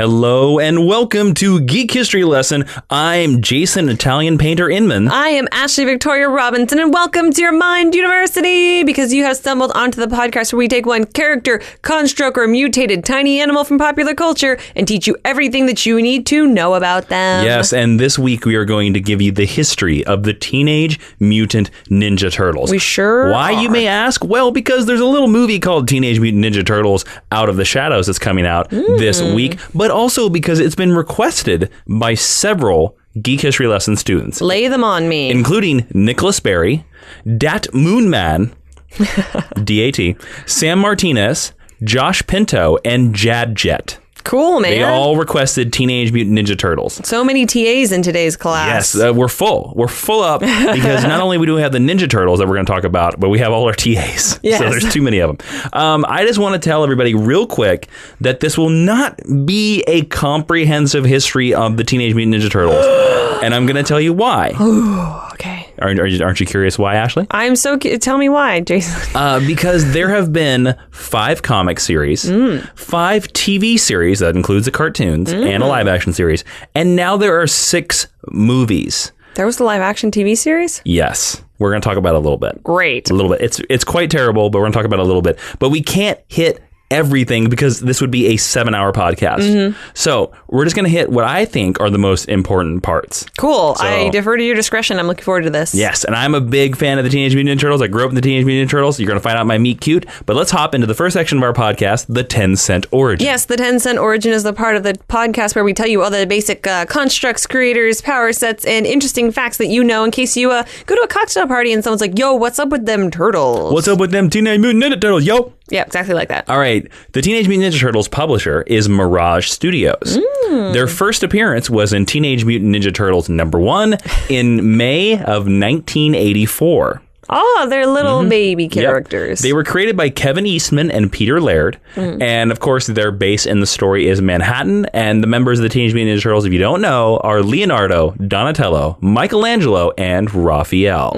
Hello and welcome to Geek History Lesson. I'm Jason Italian Painter Inman. I am Ashley Victoria Robinson, and welcome to your Mind University, because you have stumbled onto the podcast where we take one character, construct, or mutated tiny animal from popular culture and teach you everything that you need to know about them. Yes, and this week we are going to give you the history of the Teenage Mutant Ninja Turtles. We sure Why, are. you may ask? Well, because there's a little movie called Teenage Mutant Ninja Turtles Out of the Shadows that's coming out this week, but also because it's been requested by several Geek History Lesson students. Lay them on me. Including Nicholas Berry, Dat Moonman, D-A-T, Sam Martinez, Josh Pinto, and Jad Jet. Cool, man. They all requested Teenage Mutant Ninja Turtles. So many TAs in today's class. Yes, we're full. We're full up because not only do we have the Ninja Turtles that we're going to talk about, but we have all our TAs. Yes. So there's too many of them. I just want to tell everybody real quick that this will not be a comprehensive history of the Teenage Mutant Ninja Turtles. And I'm going to tell you why. Okay. Aren't you curious why, Ashley? I'm so tell me why, Jason. Because there have been 5 comic series, 5 TV series, that includes the cartoons, and a live-action series, and now there are 6 movies. There was a live-action TV series? Yes. We're going to talk about it a little bit. Great. A little bit. It's quite terrible, but we're going to talk about it a little bit. But we can't hit everything because this would be a 7-hour podcast. So we're just going to hit what I think are the most important parts. Cool. So, I defer to your discretion. I'm looking forward to this. Yes, and I'm a big fan of the Teenage Mutant Ninja Turtles. I grew up in the Teenage Mutant Ninja Turtles. You're going to find out my meet cute. But let's hop into the first section of our podcast, the 10-cent origin. Yes, the 10-cent origin is the part of the podcast where we tell you all the basic constructs, creators, power sets, and interesting facts that you know in case you go to a cocktail party and someone's like, yo, what's up with them turtles? What's up with them Teenage Mutant Ninja Turtles, yo? Yeah, exactly like that. All right. The Teenage Mutant Ninja Turtles publisher is Mirage Studios. Their first appearance was in Teenage Mutant Ninja Turtles #1 in May of 1984. Oh, they're little baby characters. Yep. They were created by Kevin Eastman and Peter Laird. And, of course, their base in the story is Manhattan. And the members of the Teenage Mutant Ninja Turtles, if you don't know, are Leonardo, Donatello, Michelangelo, and Raphael.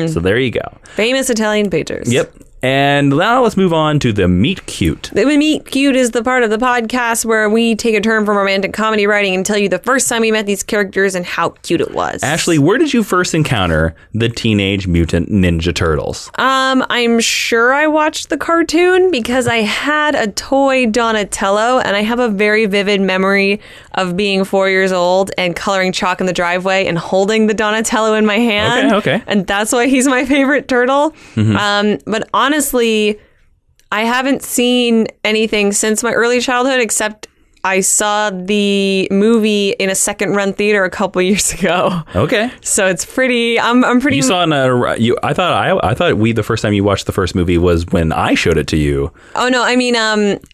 So there you go. Famous Italian painters. Yep. And now let's move on to the Meet Cute. The Meet Cute is the part of the podcast where we take a turn from romantic comedy writing and tell you the first time we met these characters and how cute it was. Ashley, where did you first encounter the Teenage Mutant Ninja Turtles? I'm sure I watched the cartoon because I had a toy Donatello, and I have a very vivid memory of being 4 years old and coloring chalk in the driveway and holding the Donatello in my hand. Okay. And that's why he's my favorite turtle. But honestly, I haven't seen anything since my early childhood except I saw the movie in a second-run theater a couple years ago. Okay. So it's pretty. I'm pretty. You saw it in a. I thought the first time you watched the first movie was when I showed it to you. Oh no! I mean,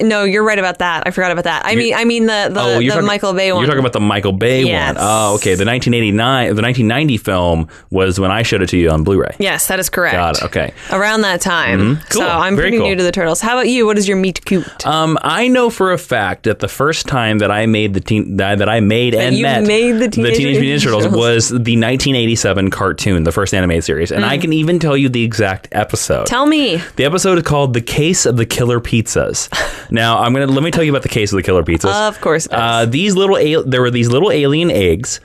no, you're right about that. I forgot about that. I mean the Michael Bay one. You're talking about the Michael Bay one. Oh, okay. The 1990 film was when I showed it to you on Blu-ray. Yes, that is correct. Got it. Okay. Around that time. Cool. So I'm Very pretty cool. new to the Turtles. How about you? What is your meet cute? I know for a fact that the first time that I made the Teenage Mutant Ninja Turtles was the 1987 cartoon, the first animated series, and I can even tell you the exact episode. Tell me. The episode is called "The Case of the Killer Pizzas." Now, let me tell you about the Case of the Killer Pizzas. Of course. There were these little alien eggs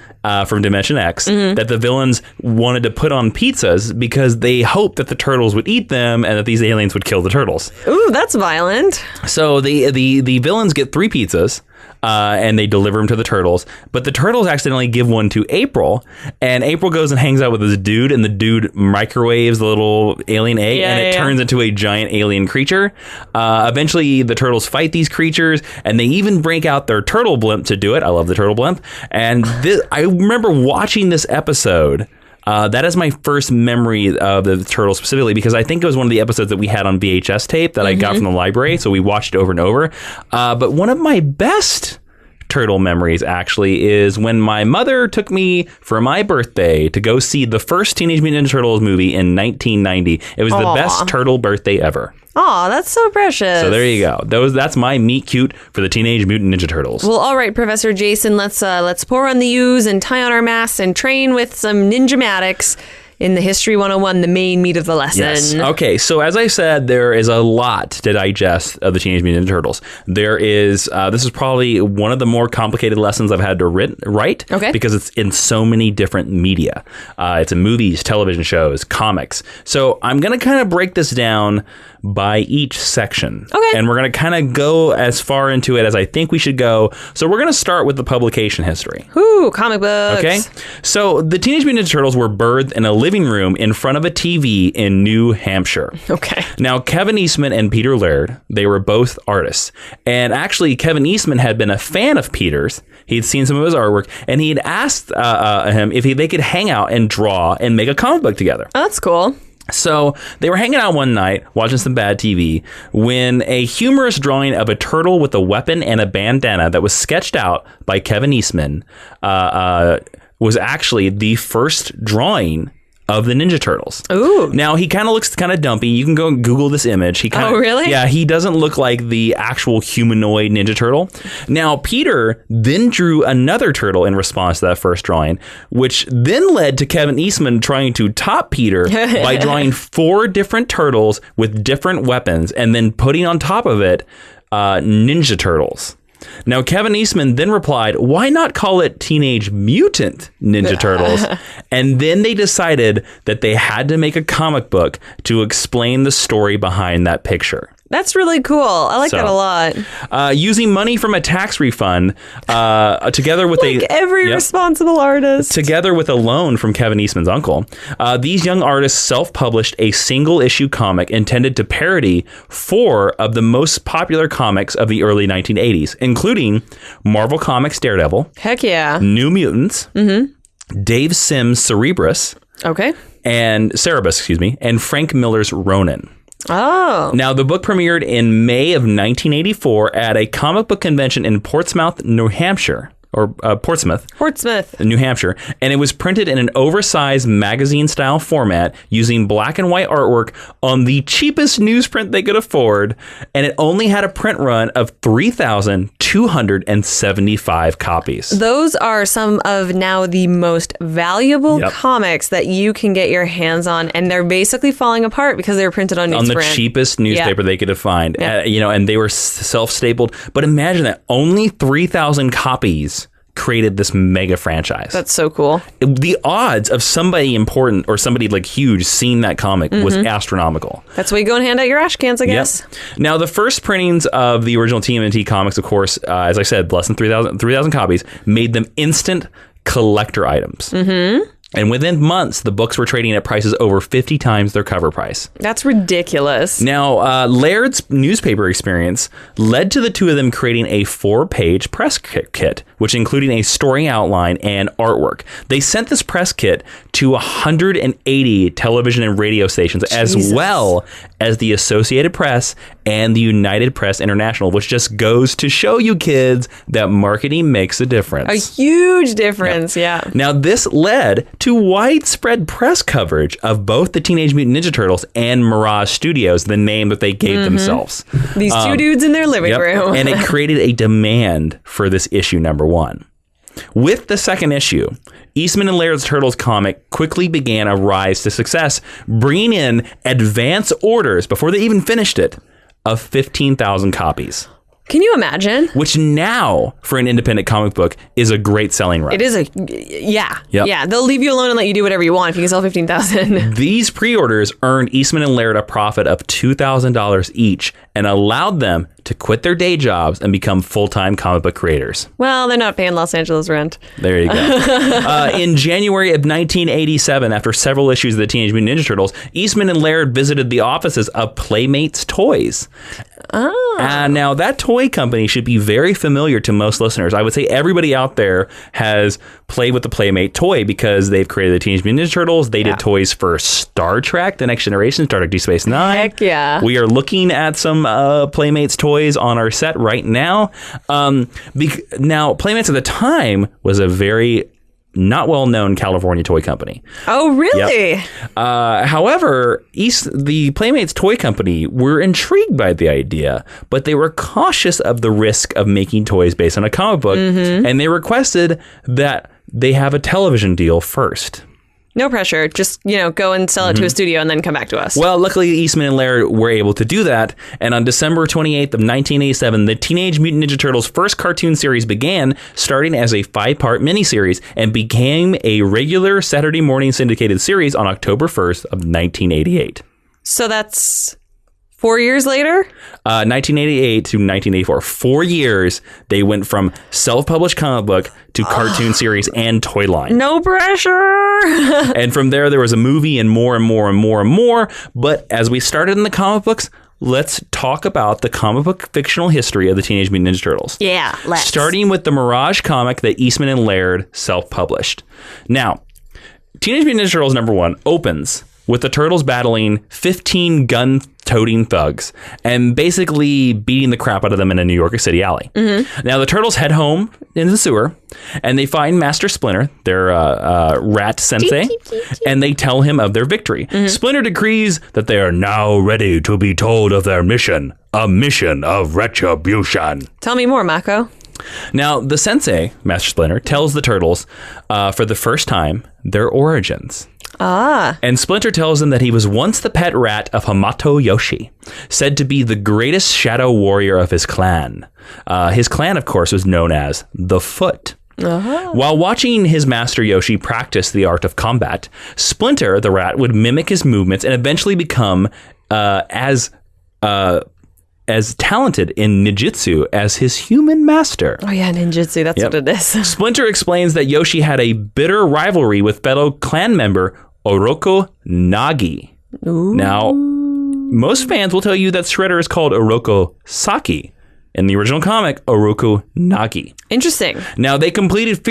from Dimension X that the villains wanted to put on pizzas because they hoped that the turtles would eat them and that these aliens would kill the turtles. Ooh, that's violent. So the villains get 3 pizzas. And they deliver them to the turtles. But the turtles accidentally give one to April. And April goes and hangs out with this dude. And the dude microwaves the little alien egg. And it turns into a giant alien creature. Eventually, the turtles fight these creatures. And they even break out their turtle blimp to do it. I love the turtle blimp. And I remember watching this episode. That is my first memory of the Turtles specifically because I think it was one of the episodes that we had on VHS tape that I got from the library, so we watched it over and over. But one of my best Turtle memories actually is when my mother took me for my birthday to go see the first Teenage Mutant Ninja Turtles movie in 1990. It was the best Turtle birthday ever. Oh, that's so precious. So there you go. That's my meet cute for the Teenage Mutant Ninja Turtles. Well, all right, Professor Jason, let's pour on the U's and tie on our masks and train with some ninjamatics. in the History 101, the main meat of the lesson. Yes. Okay, so as I said, there is a lot to digest of the Teenage Mutant Ninja Turtles. There is, this is probably one of the more complicated lessons I've had to write. Okay. Because it's in so many different media. It's in movies, television shows, comics. So I'm going to kind of break this down by each section. Okay. And we're going to kind of go as far into it as I think we should go. So we're going to start with the publication history. Ooh, comic books. Okay. So the Teenage Mutant Ninja Turtles were birthed in a living room in front of a TV in New Hampshire. Okay. Now, Kevin Eastman and Peter Laird, they were both artists. And actually, Kevin Eastman had been a fan of Peter's. He'd seen some of his artwork, and he had asked him if they could hang out and draw and make a comic book together. Oh, that's cool. So they were hanging out one night, watching some bad TV, when a humorous drawing of a turtle with a weapon and a bandana that was sketched out by Kevin Eastman was actually the first drawing of the Ninja Turtles. Ooh. Now, he kind of looks kind of dumpy. You can go and Google this image. Oh, really? Yeah, he doesn't look like the actual humanoid Ninja Turtle. Now, Peter then drew another turtle in response to that first drawing, which then led to Kevin Eastman trying to top Peter by drawing 4 different turtles with different weapons and then putting on top of it Ninja Turtles. Now, Kevin Eastman then replied, why not call it Teenage Mutant Ninja Turtles? And then they decided that they had to make a comic book to explain the story behind that picture. That's really cool. I like that a lot. Using money from a tax refund, together with every responsible artist, together with a loan from Kevin Eastman's uncle, these young artists self-published a single-issue comic intended to parody 4 of the most popular comics of the early 1980s, including Marvel Comics' Daredevil, heck yeah, New Mutants, Dave Sims' Cerebus, and Cerebus, and Frank Miller's Ronin. Oh. Now, the book premiered in May of 1984 at a comic book convention in Portsmouth, New Hampshire. Or Portsmouth, New Hampshire. And it was printed in an oversized magazine-style format using black and white artwork on the cheapest newsprint they could afford. And it only had a print run of 3,275 copies. Those are some of now the most valuable comics that you can get your hands on. And they're basically falling apart because they were printed on newsprint. On the cheapest newspaper they could find. And they were self-stapled. But imagine that only 3,000 copies created this mega franchise. That's so cool. The odds of somebody important or somebody like huge seeing that comic was astronomical. That's why you go and hand out your ash cans, I guess. Now, the first printings of the original TMNT comics, of course, as I said, less than 3,000 copies, made them instant collector items. And within months, the books were trading at prices over 50 times their cover price. That's ridiculous. Now, Laird's newspaper experience led to the two of them creating a 4-page press kit, which included a story outline and artwork. They sent this press kit to 180 television and radio stations, as well as the Associated Press and the United Press International, which just goes to show you kids that marketing makes a difference. A huge difference, Now, this led to widespread press coverage of both the Teenage Mutant Ninja Turtles and Mirage Studios, the name that they gave themselves. These two dudes in their living room. And it created a demand for this issue number 1. With the second issue, Eastman and Laird's Turtles comic quickly began a rise to success, bringing in advance orders before they even finished it of 15,000 copies. Can you imagine? Which now, for an independent comic book, is a great selling run. It is yeah. They'll leave you alone and let you do whatever you want if you can sell 15,000. These pre-orders earned Eastman and Laird a profit of $2,000 each and allowed them to quit their day jobs and become full-time comic book creators. Well, they're not paying Los Angeles rent. There you go. In January of 1987, after several issues of the Teenage Mutant Ninja Turtles, Eastman and Laird visited the offices of Playmates Toys. Now, that toy company should be very familiar to most listeners. I would say everybody out there has played with the Playmate toy because they've created the Teenage Mutant Ninja Turtles. They did toys for Star Trek, The Next Generation, Star Trek Deep Space Nine. Heck yeah. We are looking at some Playmates toys on our set right now. Now, Playmates at the time was a very not well-known California toy company. Oh, really? However, the Playmates toy company were intrigued by the idea, but they were cautious of the risk of making toys based on a comic book, and they requested that they have a television deal first. No pressure. Just, go and sell it to a studio and then come back to us. Well, luckily, Eastman and Laird were able to do that. And on December 28th of 1987, the Teenage Mutant Ninja Turtles' first cartoon series began, starting as a 5-part miniseries, and became a regular Saturday morning syndicated series on October 1st of 1988. So that's 4 years later? 1988 to 1984. 4 years, they went from self-published comic book to cartoon series and toy line. No pressure! And from there was a movie and more and more and more and more. But as we started in the comic books, let's talk about the comic book fictional history of the Teenage Mutant Ninja Turtles. Yeah, let's. Starting with the Mirage comic that Eastman and Laird self-published. Now, Teenage Mutant Ninja Turtles #1 opens with the Turtles battling 15 gun-toting thugs and basically beating the crap out of them in a New York City alley. Mm-hmm. Now, the Turtles head home in the sewer, and they find Master Splinter, their rat sensei, and they tell him of their victory. Mm-hmm. Splinter decrees that they are now ready to be told of their mission, a mission of retribution. Tell me more, Mako. Now, the sensei, Master Splinter, tells the Turtles, for the first time, their origins. And Splinter tells them that he was once the pet rat of Hamato Yoshi, said to be the greatest shadow warrior of his clan. His clan, of course, was known as the Foot. While watching his master Yoshi practice the art of combat, Splinter, the rat, would mimic his movements and eventually become as talented in ninjutsu as his human master. Oh yeah, ninjutsu, that's what it is. Splinter explains that Yoshi had a bitter rivalry with fellow clan member Oroku Nagi. Ooh. Now, most fans will tell you that Shredder is called Oroku Saki. In the original comic, Oroku Nagi. Interesting. Now, they competed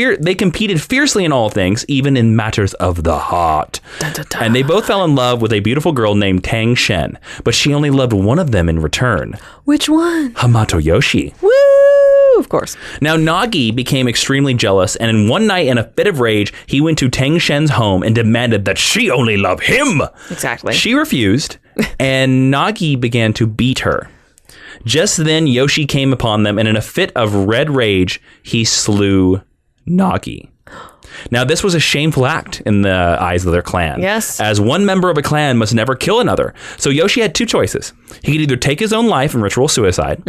fiercely in all things, even in matters of the heart. Dun, dun, dun. And they both fell in love with a beautiful girl named Tang Shen, but she only loved one of them in return. Which one? Hamato Yoshi. Woo! Of course. Now, Nagi became extremely jealous, and in one night, in a fit of rage, he went to Tang Shen's home and demanded that she only love him. Exactly. She refused, and Nagi began to beat her. Just then, Yoshi came upon them, and in a fit of red rage, he slew Nagi. Now, this was a shameful act in the eyes of their clan. Yes. As one member of a clan must never kill another. So Yoshi had two choices. He could either take his own life in ritual suicide,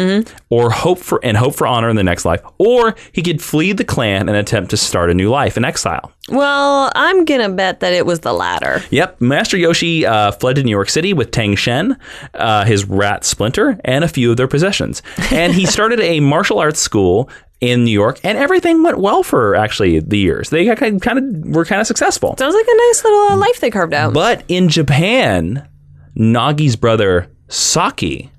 or hope for honor in the next life, or he could flee the clan and attempt to start a new life in exile. Well, I'm going to bet that it was the latter. Yep. Master Yoshi fled to New York City with Tang Shen, his rat Splinter, and a few of their possessions. And he started a martial arts school in New York, and everything went well for actually the years. They were kind of successful. Sounds like a nice little life they carved out. But in Japan, Nagi's brother Saki,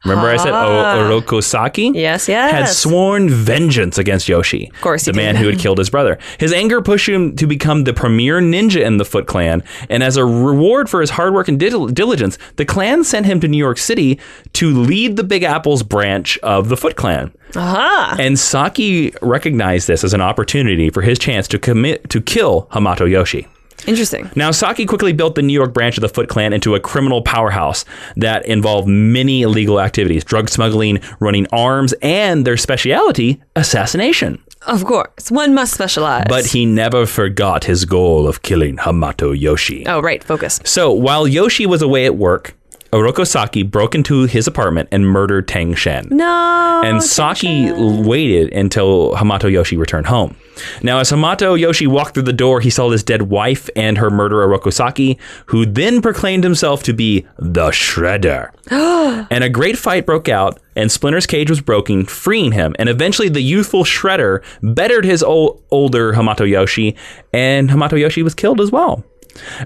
remember I said Oroku Saki? Yes. Had sworn vengeance against Yoshi. Of course he the did. man who had killed his brother. His anger pushed him to become the premier ninja in the Foot Clan, and as a reward for his hard work and diligence, the clan sent him to New York City to lead the Big Apple's branch of the Foot Clan. And Saki recognized this as an opportunity for his chance to kill Hamato Yoshi. Interesting. Now, Saki quickly built the New York branch of the Foot Clan into a criminal powerhouse that involved many illegal activities, drug smuggling, running arms, and their specialty, assassination. Of course. One must specialize. But he never forgot his goal of killing Hamato Yoshi. Oh, right. Focus. So, while Yoshi was away at work, Oroku Saki broke into his apartment and murdered Tang Shen. No. And Saki waited until Hamato Yoshi returned home. Now, as Hamato Yoshi walked through the door, he saw his dead wife and her murderer, Oroku Saki, who then proclaimed himself to be the Shredder. And a great fight broke out, and Splinter's cage was broken, freeing him. And eventually, the youthful Shredder bettered his older Hamato Yoshi, and Hamato Yoshi was killed as well.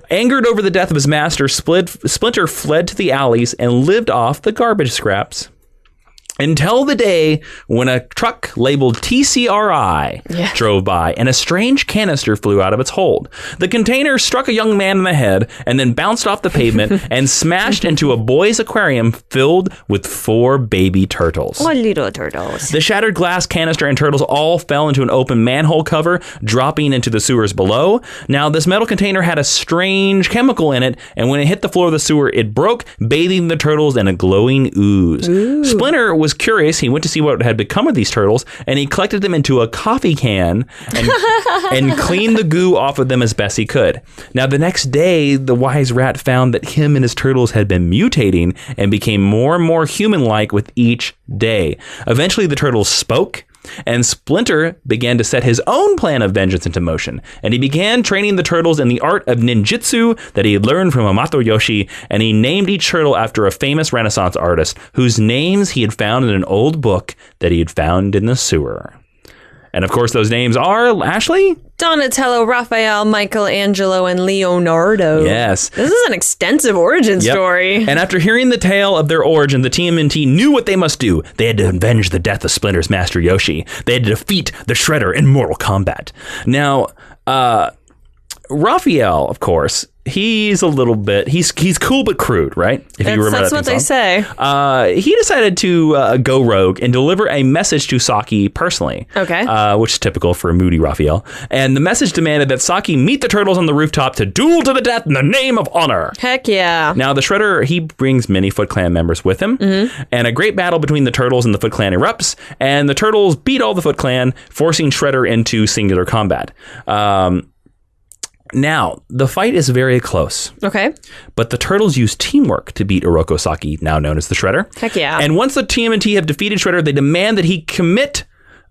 Angered over the death of his master, Splinter fled to the alleys and lived off the garbage scraps. Until the day when a truck labeled TCRI drove by and a strange canister flew out of its hold. The container struck a young man in the head and then bounced off the pavement and smashed into a boy's aquarium filled with 4 baby turtles. What little turtles? The shattered glass canister and turtles all fell into an open manhole cover, dropping into the sewers below. Now, this metal container had a strange chemical in it, and when it hit the floor of the sewer, it broke, bathing the turtles in a glowing ooze. Splinter was was curious. He went to see what had become of these turtles, and he collected them into a coffee can and cleaned the goo off of them as best he could. Now, the next day, the wise rat found that him and his turtles had been mutating and became more and more human-like with each day. Eventually, the turtles spoke, and Splinter began to set his own plan of vengeance into motion, and he began training the turtles in the art of ninjutsu that he had learned from Hamato Yoshi, and he named each turtle after a famous Renaissance artist whose names he had found in an old book that he had found in the sewer. And of course, those names are, Ashley? Donatello, Raphael, Michelangelo, and Leonardo. Yes. This is an extensive origin story. And after hearing the tale of their origin, the TMNT knew what they must do. They had to avenge the death of Splinter's master Yoshi. They had to defeat the Shredder in mortal combat. Now, Raphael, of course, he's a little bit, he's cool but crude, right? If you remember that's what they say. He decided to go rogue and deliver a message to Saki personally. Okay. Which is typical for a moody Raphael. And the message demanded that Saki meet the turtles on the rooftop to duel to the death in the name of honor. Heck yeah. Now, the Shredder, he brings many Foot Clan members with him, and a great battle between the turtles and the Foot Clan erupts, and the turtles beat all the Foot Clan, forcing Shredder into singular combat. Now, the fight is very close. Okay. But the turtles use teamwork to beat Oroku Saki, now known as the Shredder. Heck yeah. And once the TMNT have defeated Shredder, they demand that he commit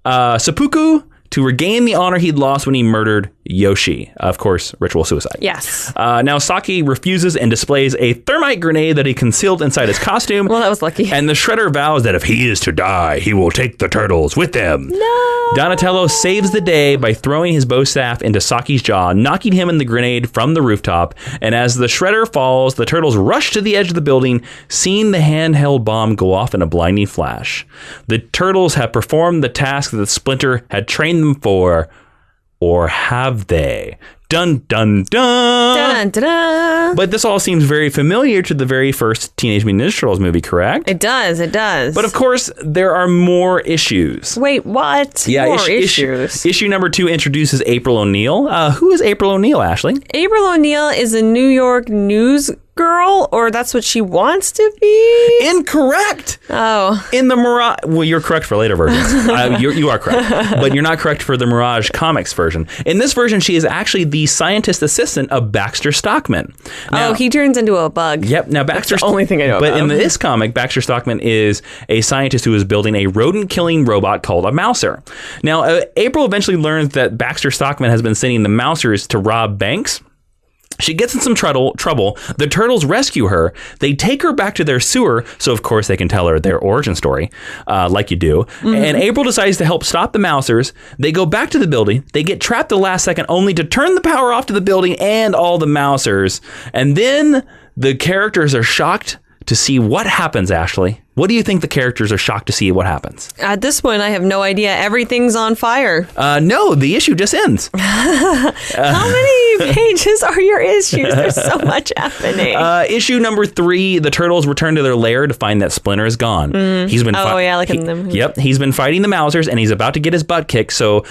seppuku to regain the honor he'd lost when he murdered Yoshi. Of course, ritual suicide. Yes. Now, Saki refuses and displays a thermite grenade that he concealed inside his costume. Well, that was lucky. And the Shredder vows that if he is to die, he will take the turtles with him. No. Donatello saves the day by throwing his bow staff into Saki's jaw, knocking him and the grenade from the rooftop. And as the Shredder falls, the turtles rush to the edge of the building, seeing the handheld bomb go off in a blinding flash. The turtles have performed the task that Splinter had trained them for, or have they? Dun, dun, dun. Dun, dun, dun. But this all seems very familiar to the very first Teenage Mutant Ninja Turtles movie, correct? It does. But of course, there are more issues. Wait, what? Yeah, more issues. Issue number 2 introduces April O'Neil. Who is April O'Neil, Ashley? April O'Neil is a New York news girl, or that's what she wants to be? Incorrect! Oh. In the Mirage... Well, you're correct for later versions. You are correct. But you're not correct for the Mirage Comics version. In this version, she is actually the scientist assistant of Baxter Stockman. Now, he turns into a bug. Yep. Now, Baxter... That's the only thing I know about But in him. this comic, Baxter Stockman is a scientist who is building a rodent-killing robot called a Mouser. Now, April eventually learns that Baxter Stockman has been sending the Mousers to rob banks. She gets in some trouble. The turtles rescue her. They take her back to their sewer, so of course they can tell her their origin story, like you do. And April decides to help stop the Mousers. They go back to the building. They get trapped the last second, only to turn the power off to the building and all the Mousers. And then the characters are shocked to see what happens, Ashley. What do you think the characters are shocked to see what happens? At this point, I have no idea. Everything's on fire. No, the issue just ends. How many pages are your issues? There's so much happening. Issue number 3, the turtles return to their lair to find that Splinter is gone. He's been look at them. Yep, he's been fighting the Mousers, and he's about to get his butt kicked, so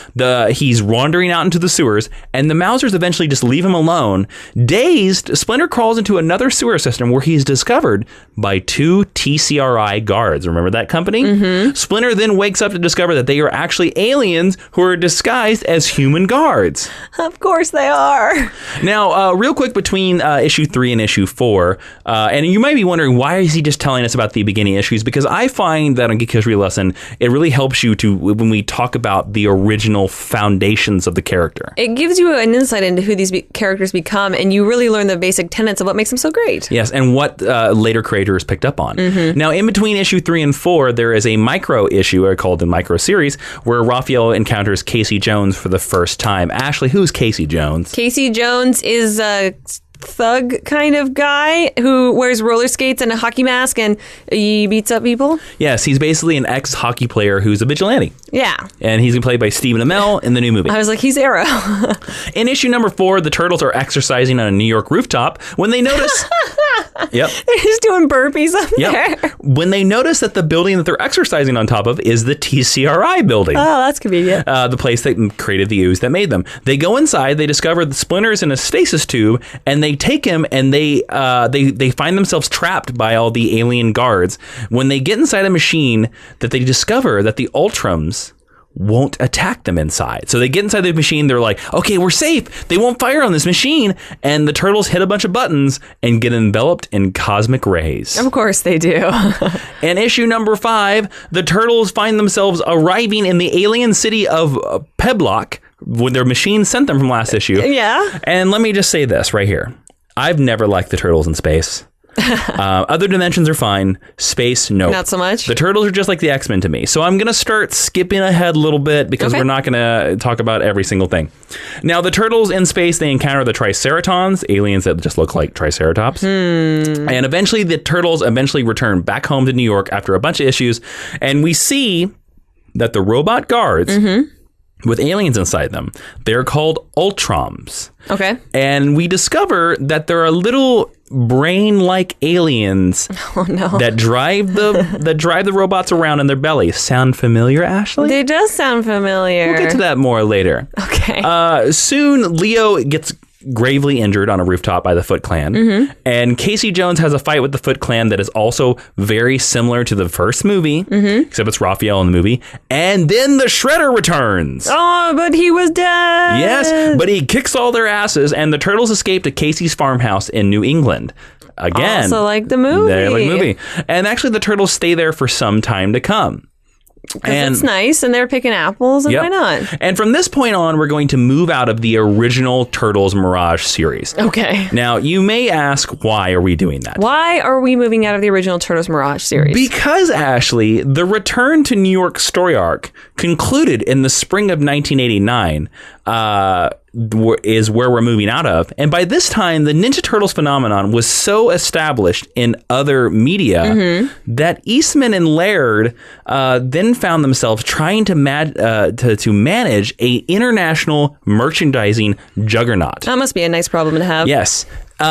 he's wandering out into the sewers, and the Mousers eventually just leave him alone. Dazed, Splinter crawls into another sewer system where he's discovered by 2 TCRI guards. Remember that company? Splinter then wakes up to discover that they are actually aliens who are disguised as human guards. Of course they are. Now, real quick between issue 3 and issue 4, and you might be wondering, why is he just telling us about the beginning issues? Because I find that on Geek History Lesson, it really helps you to, when we talk about the original foundations of the character. It gives you an insight into who these characters become, and you really learn the basic tenets of what makes them so great. Yes, and what later creators picked up on. Now, in between issue 3 and 4, there is a micro issue, called the micro series, where Raphael encounters Casey Jones for the first time. Ashley, who's Casey Jones? Casey Jones is a thug kind of guy who wears roller skates and a hockey mask, and he beats up people. Yes, he's basically an ex-hockey player who's a vigilante. Yeah. And he's played by Stephen Amell in the new movie. I was like, he's Arrow. In issue number 4, the turtles are exercising on a New York rooftop when they notice Yep. They're just doing burpees up there. When they notice that the building that they're exercising on top of is the TCRI building. Oh, that's convenient. The place that created the ooze that made them. They go inside, they discover the splinters in a stasis tube, and they take him, and they find themselves trapped by all the alien guards. When they get inside a machine, that they discover that the Ultrams won't attack them inside. So they get inside the machine, they're like, okay, we're safe. They won't fire on this machine. And the turtles hit a bunch of buttons and get enveloped in cosmic rays. Of course they do. In issue number 5, the turtles find themselves arriving in the alien city of Peblock when their machine sent them from last issue. Yeah. And let me just say this right here. I've never liked the turtles in space. Other dimensions are fine. Space, no. Not so much. The turtles are just like the X-Men to me. So I'm going to start skipping ahead a little bit because we're not going to talk about every single thing. Now, the turtles in space, they encounter the Triceratons, aliens that just look like Triceratops. And eventually, the turtles return back home to New York after a bunch of issues. And we see that the robot guards with aliens inside them, they're called Ultrams. Okay. And we discover that there are little brain-like aliens that drive the robots around in their bellies. Sound familiar, Ashley? They does sound familiar. We'll get to that more later. Okay. Soon, Leo gets gravely injured on a rooftop by the Foot Clan. And Casey Jones has a fight with the Foot Clan that is also very similar to the first movie, except it's Raphael in the movie. And then the Shredder returns. Oh, but he was dead. Yes, but he kicks all their asses, and the turtles escape to Casey's farmhouse in New England. Again. Also like the movie. They like the movie. And actually, the turtles stay there for some time to come. And it's nice, and they're picking apples, and why not? And from this point on, we're going to move out of the original Turtles Mirage series. Okay. Now, you may ask, why are we doing that? Why are we moving out of the original Turtles Mirage series? Because, Ashley, the Return to New York story arc concluded in the spring of 1989, is where we're moving out of. And by this time, the Ninja Turtles phenomenon was so established in other media that Eastman and Laird then found themselves trying to manage a international merchandising juggernaut. That must be a nice problem to have. Yes.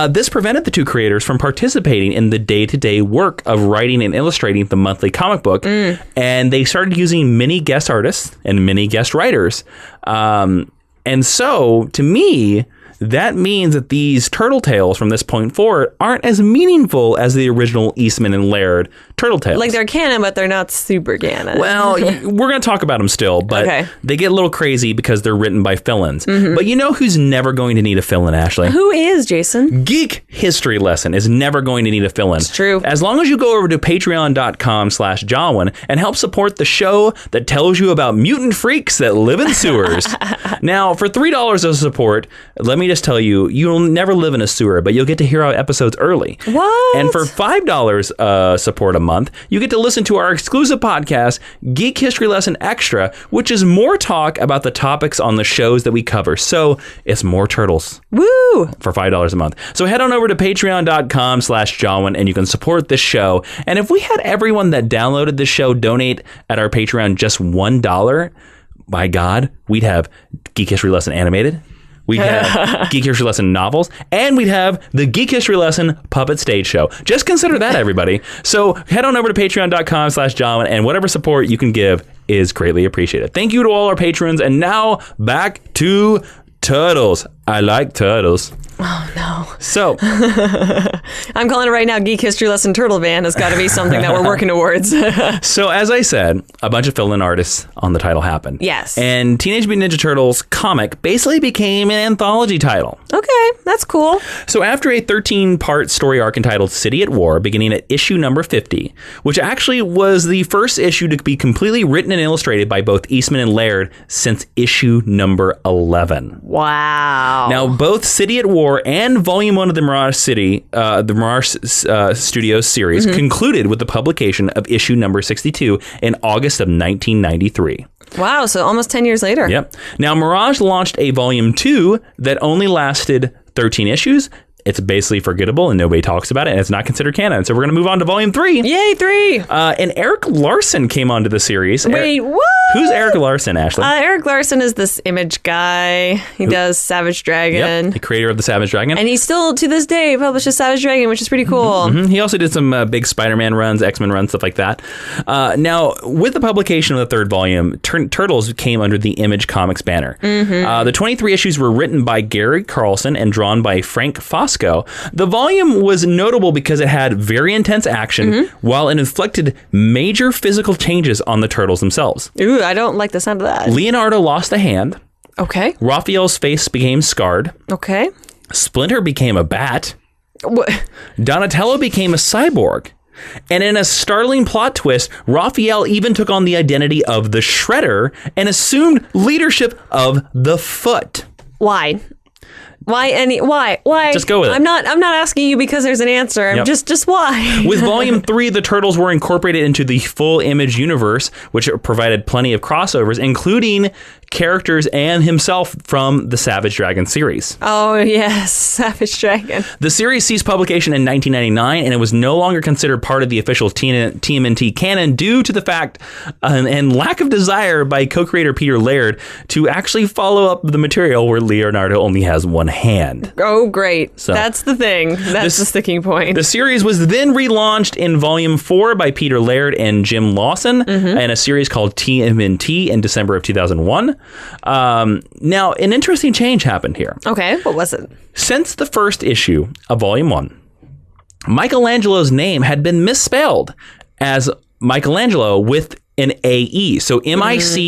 This prevented the two creators from participating in the day-to-day work of writing and illustrating the monthly comic book, and they started using many guest artists and many guest writers. And so, to me, that means that these Turtle Tales from this point forward aren't as meaningful as the original Eastman and Laird Turtle Tales. Like, they're canon, but they're not super canon. Well, we're going to talk about them still, but they get a little crazy because they're written by fill-ins. But you know who's never going to need a fill-in, Ashley? Who is, Jason? Geek History Lesson is never going to need a fill-in. It's true. As long as you go over to patreon.com/Jawin and help support the show that tells you about mutant freaks that live in sewers. Now, for $3 of support, let me just tell you, you'll never live in a sewer, but you'll get to hear our episodes early. What? And for $5 support a month, you get to listen to our exclusive podcast, Geek History Lesson Extra, which is more talk about the topics on the shows that we cover. So it's more turtles. Woo! For $5 a month. So head on over to patreon.com/Jawin and you can support this show. And if we had everyone that downloaded this show donate at our Patreon just $1, by God, we'd have Geek History Lesson Animated. We'd have Geek History Lesson novels, and we'd have the Geek History Lesson Puppet Stage Show. Just consider that, everybody. So head on over to patreon.com/Jawin, and whatever support you can give is greatly appreciated. Thank you to all our patrons, and now back to Turtles. I like turtles. Oh, no. So I'm calling it right now. Geek History Lesson Turtle Band has got to be something that we're working towards. So as I said, a bunch of fill-in artists on the title happened. Yes. And Teenage Mutant Ninja Turtles comic basically became an anthology title. Okay, that's cool. So after a 13-part story arc entitled City at War, beginning at issue number 50, which actually was the first issue to be completely written and illustrated by both Eastman and Laird since issue number 11. Wow. Now, both City at War and Volume 1 of the Mirage Studios series concluded with the publication of issue number 62 in August of 1993. Wow, so almost 10 years later. Yep. Now, Mirage launched a Volume 2 that only lasted 13 issues. It's basically forgettable and nobody talks about it, and it's not considered canon. So we're going to move on to Volume 3. Yay, 3! And Eric Larson came onto the series. Wait, what? Who's Eric Larson, Ashley? Eric Larson is this Image guy. He does Savage Dragon. Yep, the creator of the Savage Dragon. And he still, to this day, publishes Savage Dragon, which is pretty cool. He also did some big Spider-Man runs, X-Men runs, stuff like that. Now, with the publication of the third volume, Turtles came under the Image Comics banner. The 23 issues were written by Gary Carlson and drawn by Frank Fosco. The volume was notable because it had very intense action, while it inflicted major physical changes on the Turtles themselves. Ooh, I don't like the sound of that. Leonardo lost a hand. Okay. Raphael's face became scarred. Okay. Splinter became a bat. What? Donatello became a cyborg. And in a startling plot twist, Raphael even took on the identity of the Shredder and assumed leadership of the Foot. Why? Why? Just go with it. I'm not asking you because there's an answer. Yep. Just why? With Volume 3, the Turtles were incorporated into the full Image universe, which provided plenty of crossovers, including characters and himself from the Savage Dragon series. Oh, yes. Savage Dragon. The series ceased publication in 1999, and it was no longer considered part of the official TMNT canon due to the fact and lack of desire by co-creator Peter Laird to actually follow up the material where Leonardo only has one hand. Oh, great. So, that's the thing. That's the sticking point. The series was then relaunched in Volume 4 by Peter Laird and Jim Lawson in a series called TMNT in December of 2001. Now, an interesting change happened here. Okay, what was it? Since the first issue of Volume 1, Michelangelo's name had been misspelled as Michelangelo with an A-E. So M-I-C-H-A-E-L,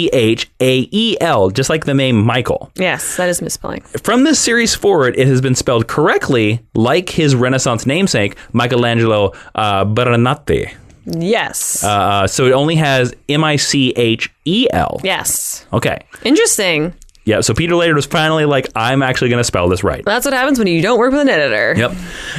just like the name Michael. Yes, that is misspelling. From this series forward, it has been spelled correctly, like his Renaissance namesake, Michelangelo Buonarroti. Yes. So it only has M-I-C-H-E-L. Yes. Okay. Interesting. Yeah, so Peter Laird was finally like, I'm actually going to spell this right. That's what happens when you don't work with an editor. Yep.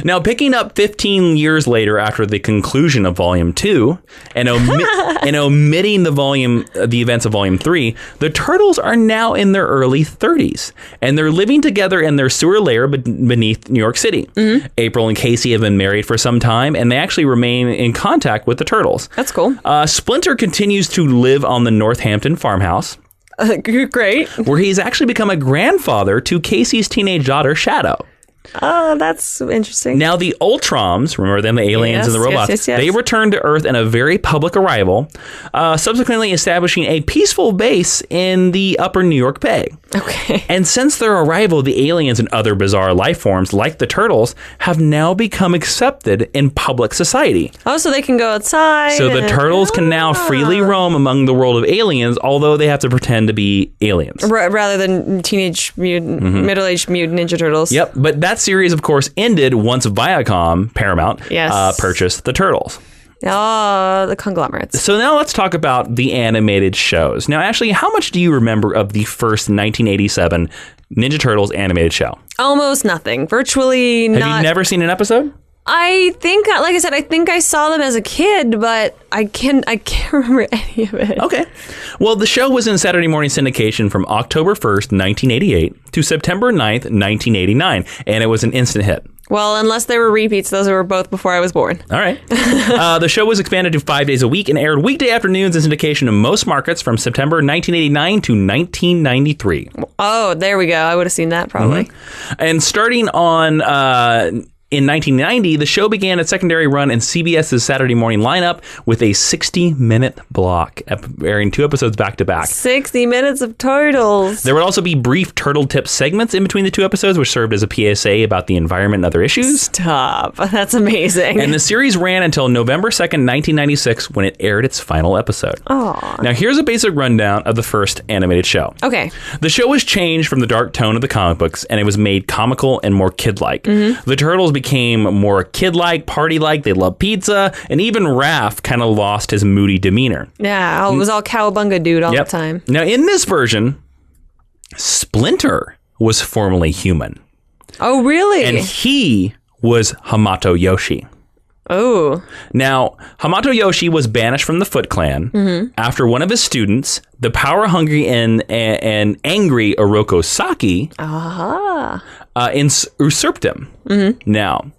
Now, picking up 15 years later after the conclusion of Volume 2 and omitting the events of Volume 3, the Turtles are now in their early 30s, and they're living together in their sewer lair beneath New York City. April and Casey have been married for some time, and they actually remain in contact with the Turtles. That's cool. Splinter continues to live on the Northampton farmhouse. Great. Where he's actually become a grandfather to Casey's teenage daughter, Shadow. Oh, that's interesting. Now, the Ultrons, remember them, the aliens and the robots, yes. they returned to Earth in a very public arrival, subsequently establishing a peaceful base in the upper New York Bay. Okay. And since their arrival, the aliens and other bizarre life forms, like the Turtles, have now become accepted in public society. Oh, so they can go outside. So the Turtles can now freely roam among the world of aliens, although they have to pretend to be aliens. Rather than teenage mutant, middle-aged mutant Ninja Turtles. Yep, but that series, of course, ended once Viacom, Paramount, purchased the Turtles. Oh, the conglomerates. So now let's talk about the animated shows. Now, Ashley, how much do you remember of the first 1987 Ninja Turtles animated show? Almost nothing. Virtually not. Have you never seen an episode? I think, like I said, I think I saw them as a kid, but I can't remember any of it. Okay. Well, the show was in Saturday morning syndication from October 1st, 1988 to September 9th, 1989, and it was an instant hit. Well, unless there were repeats, those were both before I was born. All right. The show was expanded to 5 days a week and aired weekday afternoons in syndication in most markets from September 1989 to 1993. Oh, there we go. I would have seen that probably. And starting on... in 1990, the show began its secondary run in CBS's Saturday morning lineup with a 60-minute block, airing 2 episodes back-to-back. 60 minutes of Turtles. There would also be brief Turtle Tip segments in between the 2 episodes, which served as a PSA about the environment and other issues. Stop. That's amazing. And the series ran until November 2nd, 1996, when it aired its final episode. Oh. Now, here's a basic rundown of the first animated show. Okay. The show was changed from the dark tone of the comic books, and it was made comical and more kid-like. The Turtles became more kid-like, party-like. They loved pizza, and even Raph kind of lost his moody demeanor. Yeah, it was all cowabunga dude all the time. Now, in this version, Splinter was formerly human. Oh, really? And he was Hamato Yoshi. Oh. Now, Hamato Yoshi was banished from the Foot Clan after one of his students, the power-hungry and angry Oroko Saki, usurped him. Now,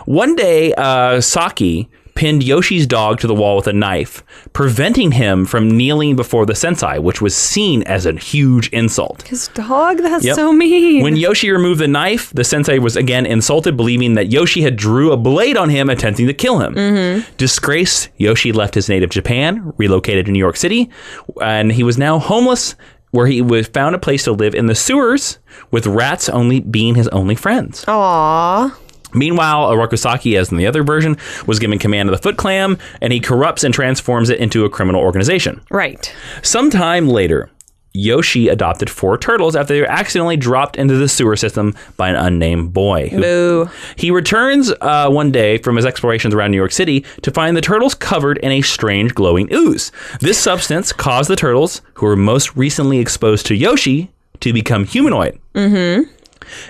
one day, Saki pinned Yoshi's dog to the wall with a knife, preventing him from kneeling before the sensei, which was seen as a huge insult. His dog? That's so mean. When Yoshi removed the knife, the sensei was again insulted, believing that Yoshi had drew a blade on him, attempting to kill him. Disgraced, Yoshi left his native Japan, relocated to New York City, and he was now homeless, where he found a place to live in the sewers, with rats only being his only friends. Aww. Meanwhile, Orokusaki, as in the other version, was given command of the Foot Clan, and he corrupts and transforms it into a criminal organization. Right. Sometime later, Yoshi adopted 4 turtles after they were accidentally dropped into the sewer system by an unnamed boy. Boo. He returns one day from his explorations around New York City to find the turtles covered in a strange glowing ooze. This substance caused the turtles, who were most recently exposed to Yoshi, to become humanoid.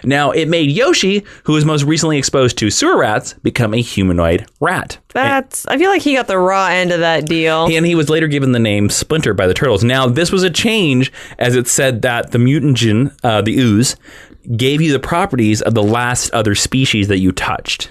Now, it made Yoshi, who was most recently exposed to sewer rats, become a humanoid rat. I feel like he got the raw end of that deal. And he was later given the name Splinter by the Turtles. Now, this was a change, as it said that the mutagen, the ooze, gave you the properties of the last other species that you touched.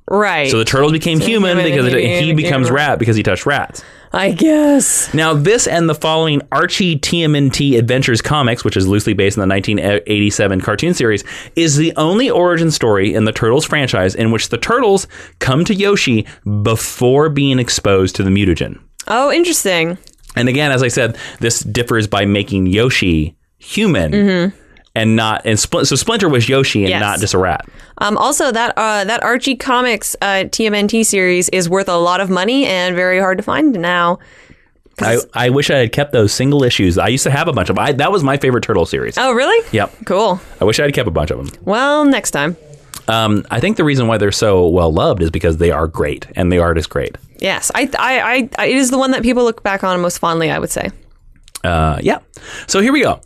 Right. So the turtles became human because he becomes rat because he touched rats. I guess. Now, this and the following Archie TMNT Adventures comics, which is loosely based on the 1987 cartoon series, is the only origin story in the Turtles franchise in which the Turtles come to Yoshi before being exposed to the mutagen. Oh, interesting. And again, as I said, this differs by making Yoshi human. And not, and so Splinter was Yoshi and not just a rat. Also, that Archie Comics TMNT series is worth a lot of money and very hard to find now. I wish I had kept those single issues. I used to have a bunch of them. That was my favorite Turtle series. Oh, really? Yep. Cool. I wish I had kept a bunch of them. Well, next time. I think the reason why they're so well loved is because they are great and the art is great. Yes, it is the one that people look back on most fondly, I would say. Yeah. So here we go.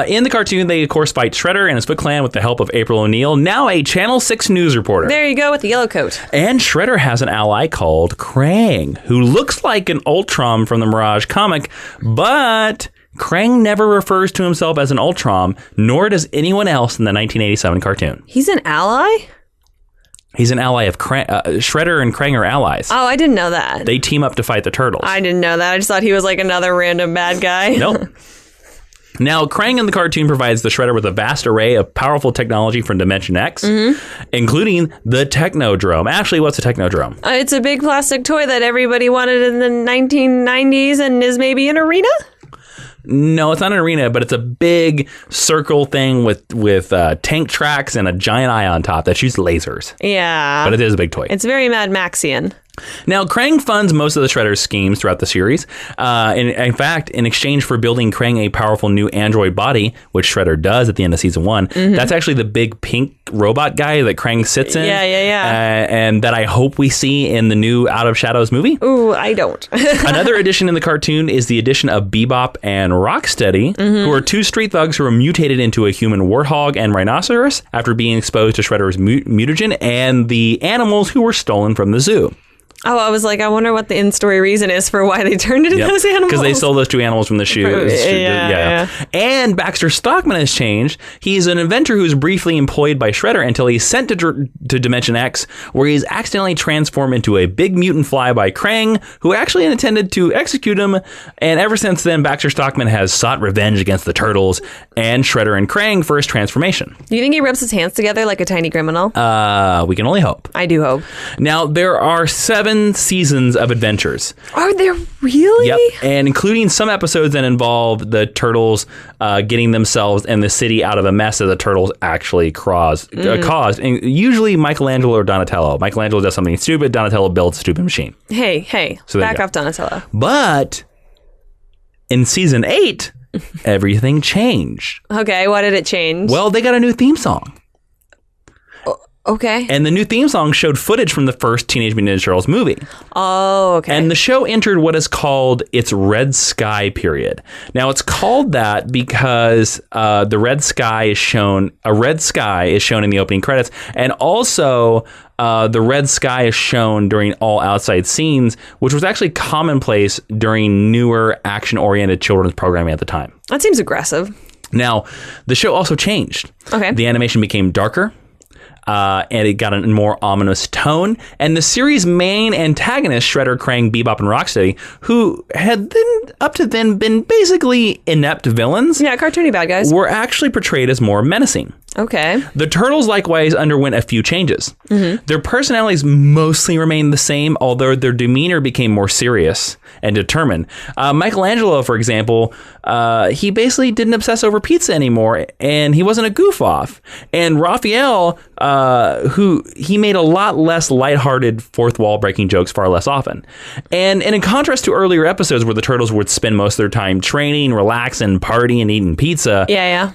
In the cartoon, they, of course, fight Shredder and his Foot Clan with the help of April O'Neil, now a Channel 6 news reporter. There you go with the yellow coat. And Shredder has an ally called Krang, who looks like an Ultron from the Mirage comic, but Krang never refers to himself as an Ultron, nor does anyone else in the 1987 cartoon. He's an ally? He's an ally of Krang. Shredder and Krang are allies. Oh, I didn't know that. They team up to fight the Turtles. I didn't know that. I just thought he was like another random bad guy. Nope. Now, Krang in the cartoon provides the Shredder with a vast array of powerful technology from Dimension X, including the Technodrome. Ashley, what's a Technodrome? It's a big plastic toy that everybody wanted in the 1990s and is maybe an arena? No, it's not an arena, but it's a big circle thing with tank tracks and a giant eye on top that shoots lasers. Yeah. But it is a big toy. It's very Mad Maxian. Now, Krang funds most of the Shredder's schemes throughout the series. In fact, in exchange for building Krang a powerful new android body, which Shredder does at the end of season 1, that's actually the big pink robot guy that Krang sits in. Yeah. And that I hope we see in the new Out of Shadows movie. Ooh, I don't. Another addition in the cartoon is the addition of Bebop and Rocksteady, who are 2 street thugs who are mutated into a human warthog and rhinoceros after being exposed to Shredder's mutagen and the animals who were stolen from the zoo. Oh, I was like, I wonder what the in-story reason is for why they turned into those animals. Because they stole those 2 animals from the shoe. Yeah. And Baxter Stockman has changed. He's an inventor who's briefly employed by Shredder until he's sent to Dimension X, where he's accidentally transformed into a big mutant fly by Krang, who actually intended to execute him. And ever since then, Baxter Stockman has sought revenge against the Turtles and Shredder and Krang for his transformation. Do you think he rubs his hands together like a tiny criminal? We can only hope. I do hope. Now, there are 7 seasons of adventures. Are there really? Yep, and including some episodes that involve the Turtles getting themselves and the city out of a mess that the Turtles actually caused. And usually Michelangelo or Donatello. Michelangelo does something stupid, Donatello builds a stupid machine. Hey, so back off Donatello. But in season 8, everything changed. Okay, why did it change? Well, they got a new theme song. Okay. And the new theme song showed footage from the first Teenage Mutant Ninja Turtles movie. Oh, okay. And the show entered what is called its Red Sky period. Now, it's called that because the red sky is shown. A red sky is shown in the opening credits, and also the red sky is shown during all outside scenes, which was actually commonplace during newer action-oriented children's programming at the time. That seems aggressive. Now, the show also changed. Okay. The animation became darker. and it got a more ominous tone. And the series' main antagonists, Shredder, Krang, Bebop, and Rocksteady, who had then up to then been basically inept villains, cartoony bad guys, were actually portrayed as more menacing. Okay. The Turtles likewise underwent a few changes. Their personalities mostly remained the same, although their demeanor became more serious and determined. Michelangelo, for example, he basically didn't obsess over pizza anymore, and he wasn't a goof-off. And Raphael, who he made a lot less lighthearted fourth wall breaking jokes far less often. And in contrast to earlier episodes where the Turtles would spend most of their time training, relaxing, partying, eating pizza,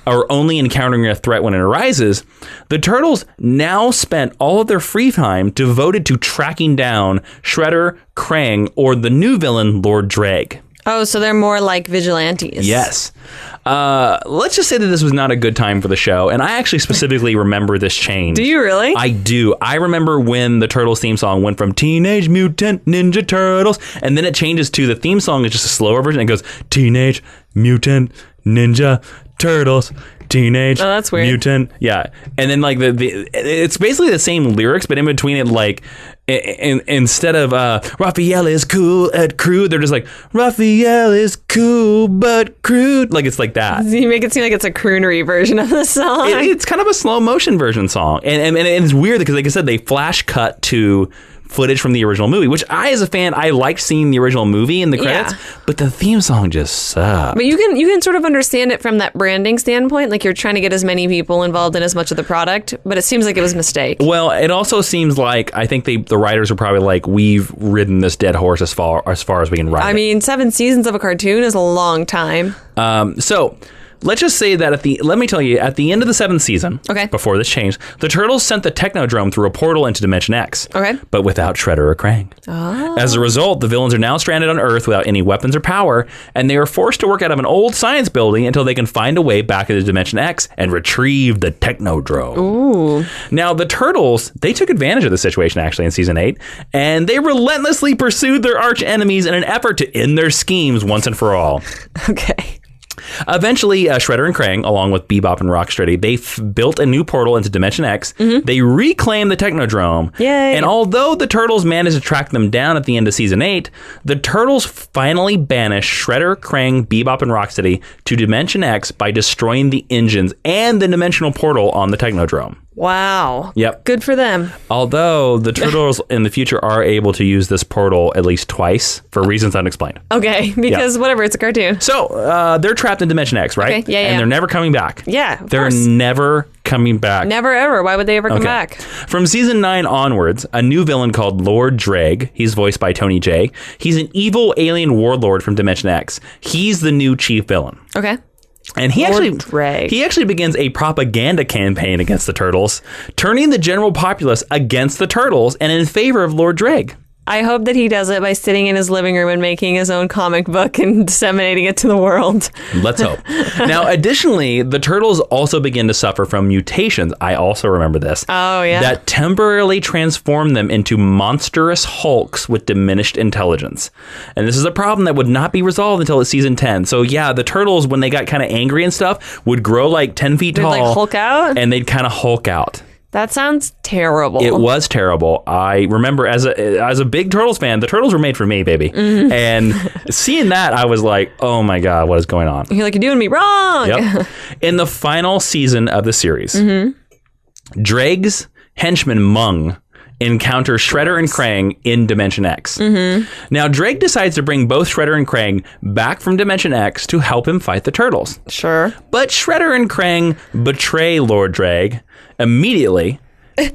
or only encountering a threat when it arises, the Turtles now spent all of their free time devoted to tracking down Shredder, Krang, or the new villain, Lord Dreg. Oh, so they're more like vigilantes. Yes. Let's just say that this was not a good time for the show, and I actually specifically remember this change. Do you really? I do. I remember when the Turtles theme song went from Teenage Mutant Ninja Turtles, and then it changes to the theme song is just a slower version. It goes Teenage Mutant Ninja Turtles. Teenage that's weird. Mutant, and then like the it's basically the same lyrics, but in between it, like instead of Raphael is cool at crude, they're just like Raphael is cool but crude, like it's like that. You make it seem like it's a croonery version of the song. It's kind of a slow motion version song, and it's weird because, like I said, they flash cut to footage from the original movie, which I, as a fan, I liked seeing the original movie in the credits, but the theme song just sucked. But you can sort of understand it from that branding standpoint, like you're trying to get as many people involved in as much of the product, but it seems like it was a mistake. Well, it also seems like I think the writers were probably like, we've ridden this dead horse as far as we can ride it. I mean, 7 seasons of a cartoon is a long time. So let's just say that at the end of the 7th season, before this changed, the Turtles sent the Technodrome through a portal into Dimension X, but without Shredder or Krang. Oh. As a result, the villains are now stranded on Earth without any weapons or power, and they are forced to work out of an old science building until they can find a way back into Dimension X and retrieve the Technodrome. Ooh. Now, the Turtles, they took advantage of the situation, actually, in Season 8, and they relentlessly pursued their arch enemies in an effort to end their schemes once and for all. Okay. Eventually, Shredder and Krang, along with Bebop and Rocksteady, they built a new portal into Dimension X. They reclaimed the Technodrome. Yay. And although the Turtles managed to track them down at the end of Season 8, the Turtles finally banished Shredder, Krang, Bebop, and Rocksteady to Dimension X by destroying the engines and the dimensional portal on the Technodrome. Wow. Yep. Good for them. Although the Turtles in the future are able to use this portal at least twice for reasons unexplained. Okay, because whatever, it's a cartoon. So they're trapped in Dimension X, right? Okay, And they're never coming back. Yeah, They're never coming back. Never ever. Why would they ever come back? From Season 9 onwards, a new villain called Lord Dreg, he's voiced by Tony Jay. He's an evil alien warlord from Dimension X. He's the new chief villain. Okay. And he actually begins a propaganda campaign against the Turtles, turning the general populace against the Turtles and in favor of Lord Dreg. I hope that he does it by sitting in his living room and making his own comic book and disseminating it to the world. Let's hope. Now, additionally, the Turtles also begin to suffer from mutations. I also remember this. Oh, yeah. That temporarily transform them into monstrous hulks with diminished intelligence. And this is a problem that would not be resolved until season 10. So, yeah, the Turtles, when they got kind of angry and stuff, would grow like 10 feet tall. They'd like Hulk out? And they'd kind of Hulk out. That sounds terrible. It was terrible. I remember as a big Turtles fan, the Turtles were made for me, baby. Mm-hmm. And seeing that, I was like, oh my God, what is going on? You're like, you're doing me wrong. Yep. In the final season of the series, Dreg's henchman Mung encounters Shredder and Krang in Dimension X. Mm-hmm. Now, Dreg decides to bring both Shredder and Krang back from Dimension X to help him fight the Turtles. Sure. But Shredder and Krang betray Lord Dreg immediately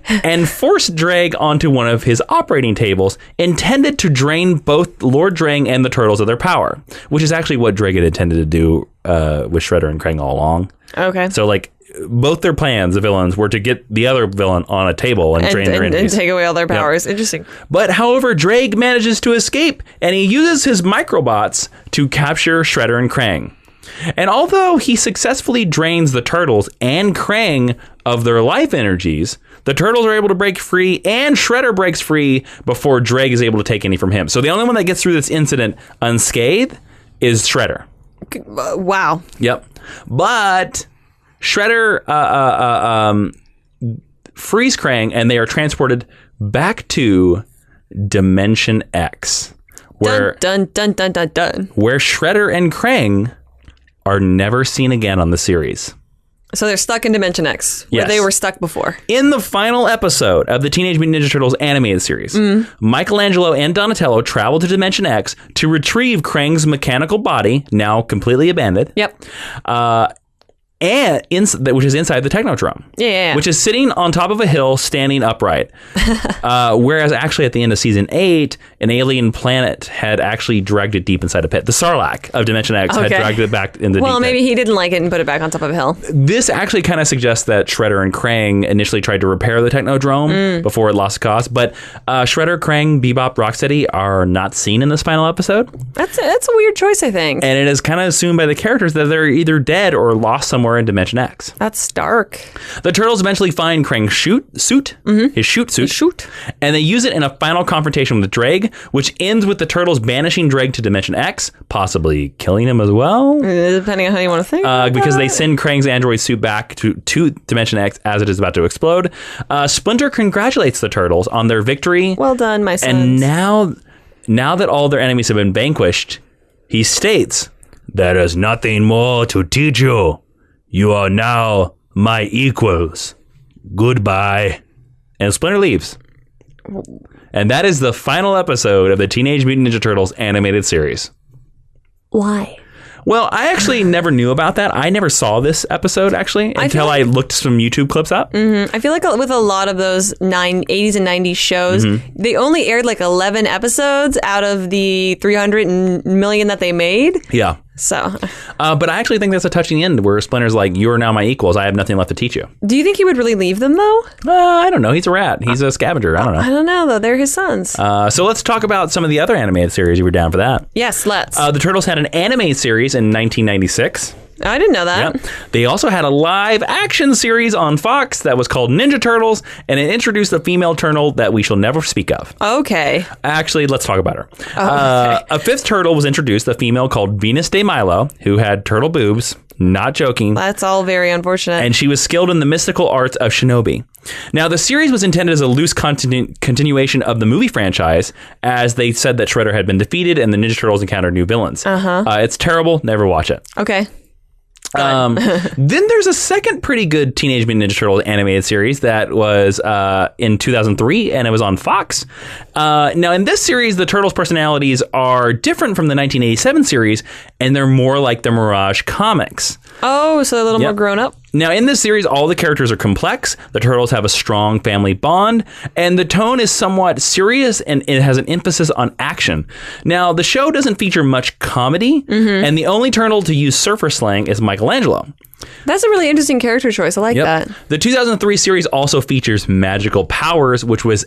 and force Dreg onto one of his operating tables intended to drain both Lord Dreg and the Turtles of their power, which is actually what Dreg had intended to do with Shredder and Krang all along. Okay. So, like, both their plans, the villains, were to get the other villain on a table and drain their energies. And take away all their powers. Yep. Interesting. But, however, Dreg manages to escape, and he uses his microbots to capture Shredder and Krang. And although he successfully drains the Turtles and Krang of their life energies, the Turtles are able to break free, and Shredder breaks free before Dreg is able to take any from him. So the only one that gets through this incident unscathed is Shredder. Wow. Yep. But Shredder, freeze Krang, and they are transported back to Dimension X, where dun dun dun dun dun. Where Shredder and Krang are never seen again on the series. So they're stuck in Dimension X, where they were stuck before. In the final episode of the Teenage Mutant Ninja Turtles animated series, Michelangelo and Donatello travel to Dimension X to retrieve Krang's mechanical body, now completely abandoned. Yep. Which is inside the Technodrome. Yeah. Which is sitting on top of a hill, standing upright. Whereas actually at the end of season 8, an alien planet had actually dragged it deep inside a pit. The Sarlacc of Dimension X had dragged it back in the deep maybe pit. he didn't like it and put it back on top of a hill. This actually kind of suggests that Shredder and Krang initially tried to repair the Technodrome before it lost cause. But Shredder, Krang, Bebop, Rocksteady are not seen in this final episode. That's a weird choice, I think. And it is kind of assumed by the characters that they're either dead or lost somewhere in Dimension X. That's dark. The Turtles eventually find Krang's his shoot suit, and they use it in a final confrontation with Drake, which ends with the Turtles banishing Drake to Dimension X, possibly killing him as well. Depending on how you want to think. Because they send Krang's android suit back to Dimension X as it is about to explode. Splinter congratulates the Turtles on their victory. Well done, my sons. And now that all their enemies have been vanquished, he states, "There is nothing more to teach you. You are now my equals. Goodbye." And Splinter leaves. And that is the final episode of the Teenage Mutant Ninja Turtles animated series. Why? Well, I actually never knew about that. I never saw this episode, actually, until I looked some YouTube clips up. I feel like with a lot of those 80s and 90s shows, they only aired like 11 episodes out of the 300 million that they made. Yeah. So, but I actually think that's a touching end where Splinter's like, "You're now my equals. I have nothing left to teach you." do you think he would really leave them though? I don't know. He's a rat. He's a scavenger. I don't know. I don't know though. They're his sons. So let's talk about some of the other animated series. You were down for that? Yes, let's. The Turtles had an anime series in 1996. I didn't know that. Yep. They also had a live action series on Fox that was called Ninja Turtles, and it introduced a female turtle that we shall never speak of. Okay. Actually, let's talk about her. Okay. A fifth turtle was introduced, a female called Venus de Milo, who had turtle boobs. Not joking. That's all very unfortunate. And she was skilled in the mystical arts of shinobi. Now, the series was intended as a loose continuation of the movie franchise, as they said that Shredder had been defeated and the Ninja Turtles encountered new villains. It's terrible. Never watch it. Okay. Then there's a second pretty good Teenage Mutant Ninja Turtles animated series that was in 2003, and it was on Fox. Now, in this series, the Turtles' personalities are different from the 1987 series, and they're more like the Mirage comics. Oh, so a little more grown up? Now, in this series, all the characters are complex, the Turtles have a strong family bond, and the tone is somewhat serious, and it has an emphasis on action. Now, the show doesn't feature much comedy, and the only turtle to use surfer slang is Michelangelo. That's a really interesting character choice. I like that. The 2003 series also features magical powers, which was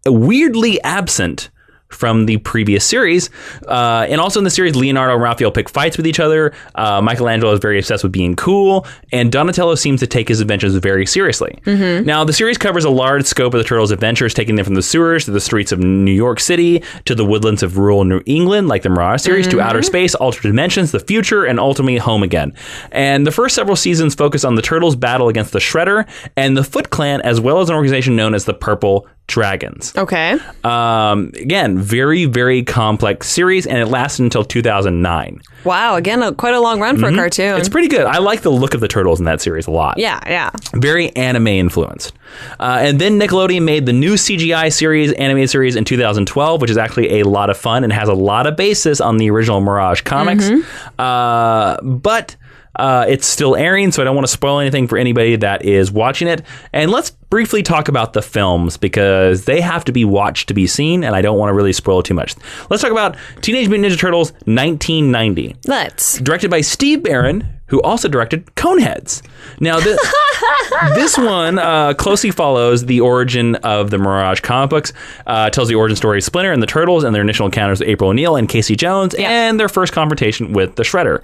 weirdly absent from the previous series. And also in the series, Leonardo and Raphael pick fights with each other. Michelangelo is very obsessed with being cool, and Donatello seems to take his adventures very seriously. Now, the series covers a large scope of the Turtles' adventures, taking them from the sewers to the streets of New York City, to the woodlands of rural New England, like the Mirage series, to outer space, altered dimensions, the future, and ultimately home again. And the first several seasons focus on the Turtles' battle against the Shredder and the Foot Clan, as well as an organization known as the Purple Dragons. Okay. Again, very, very complex series, and it lasted until 2009. Wow. Again, quite a long run for a cartoon. It's pretty good. I like the look of the Turtles in that series a lot. Yeah. Very anime influenced. And then Nickelodeon made the new CGI series, animated series in 2012, which is actually a lot of fun and has a lot of basis on the original Mirage comics. But it's still airing, so I don't want to spoil anything for anybody that is watching it. And let's briefly talk about the films, because they have to be watched to be seen, and I don't want to really spoil too much. Let's talk about Teenage Mutant Ninja Turtles 1990. Let's. Directed by Steve Barron, who also directed Coneheads. Now, this one closely follows the origin of the Mirage comic books, tells the origin story of Splinter and the Turtles and their initial encounters with April O'Neil and Casey Jones, and their first confrontation with the Shredder.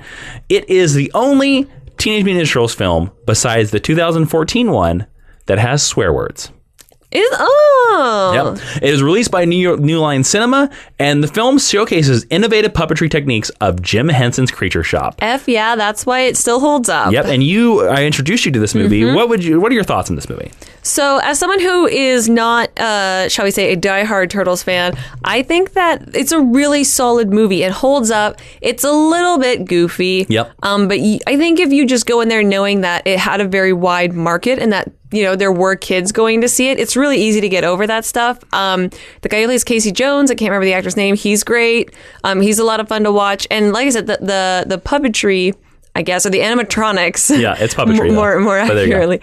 It is the only Teenage Mutant Ninja Turtles film, besides the 2014 one, that has swear words. Yep. It is released by New Line Cinema, and the film showcases innovative puppetry techniques of Jim Henson's Creature Shop. Yeah, that's why it still holds up. Yep, and I introduced you to this movie. What are your thoughts on this movie? So, as someone who is not, shall we say, a diehard Turtles fan, I think that it's a really solid movie. It holds up. It's a little bit goofy. Yep. But I think if you just go in there knowing that it had a very wide market and that there were kids going to see it, it's really easy to get over that stuff. The guy who plays Casey Jones, I can't remember the actor's name, he's great. He's a lot of fun to watch. And like I said, the puppetry, I guess, or the animatronics. Yeah, it's puppetry. more accurately.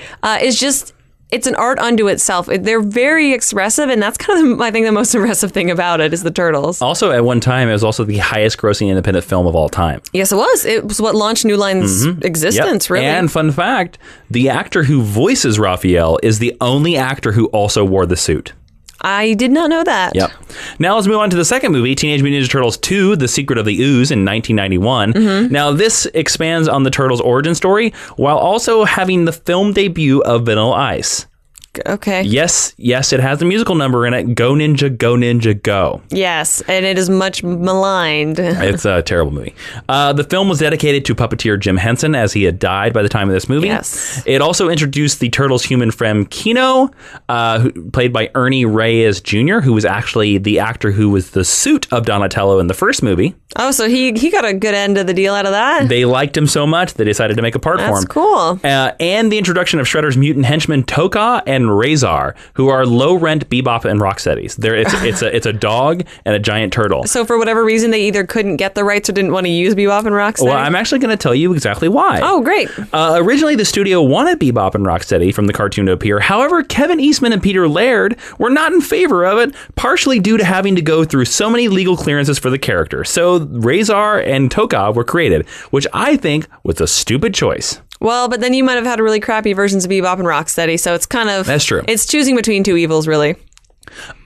It's an art unto itself. They're very expressive, and that's kind of, I think, the most impressive thing about it is the Turtles. Also, at one time, it was also the highest grossing independent film of all time. Yes, it was. It was what launched New Line's existence, really. And fun fact, the actor who voices Raphael is the only actor who also wore the suit. I did not know that. Yep. Now let's move on to the second movie, Teenage Mutant Ninja Turtles 2, The Secret of the Ooze in 1991. Now this expands on the Turtles' origin story while also having the film debut of Vanilla Ice. Okay. Yes, it has a musical number in it. Go Ninja, Go Ninja, Go. Yes, and it is much maligned. It's a terrible movie. The film was dedicated to puppeteer Jim Henson, as he had died by the time of this movie. Yes. It also introduced the Turtles' human friend Kino, played by Ernie Reyes Jr., who was actually the actor who was the suit of Donatello in the first movie. Oh, so he got a good end of the deal out of that? They liked him so much, they decided to make a part for him. That's cool. And the introduction of Shredder's mutant henchmen Toka and Razor, who are low-rent Bebop and Rocksteadies. It's a dog and a giant turtle. So for whatever reason, they either couldn't get the rights or didn't want to use Bebop and Rocksteady? Well, I'm actually going to tell you exactly why. Oh, great. Originally, the studio wanted Bebop and Rocksteady from the cartoon to appear. However, Kevin Eastman and Peter Laird were not in favor of it, partially due to having to go through so many legal clearances for the character. So Razor and Toka were created, which I think was a stupid choice. Well, but then you might have had really crappy versions of Bebop and Rocksteady, so it's kind of... That's true. It's choosing between two evils, really.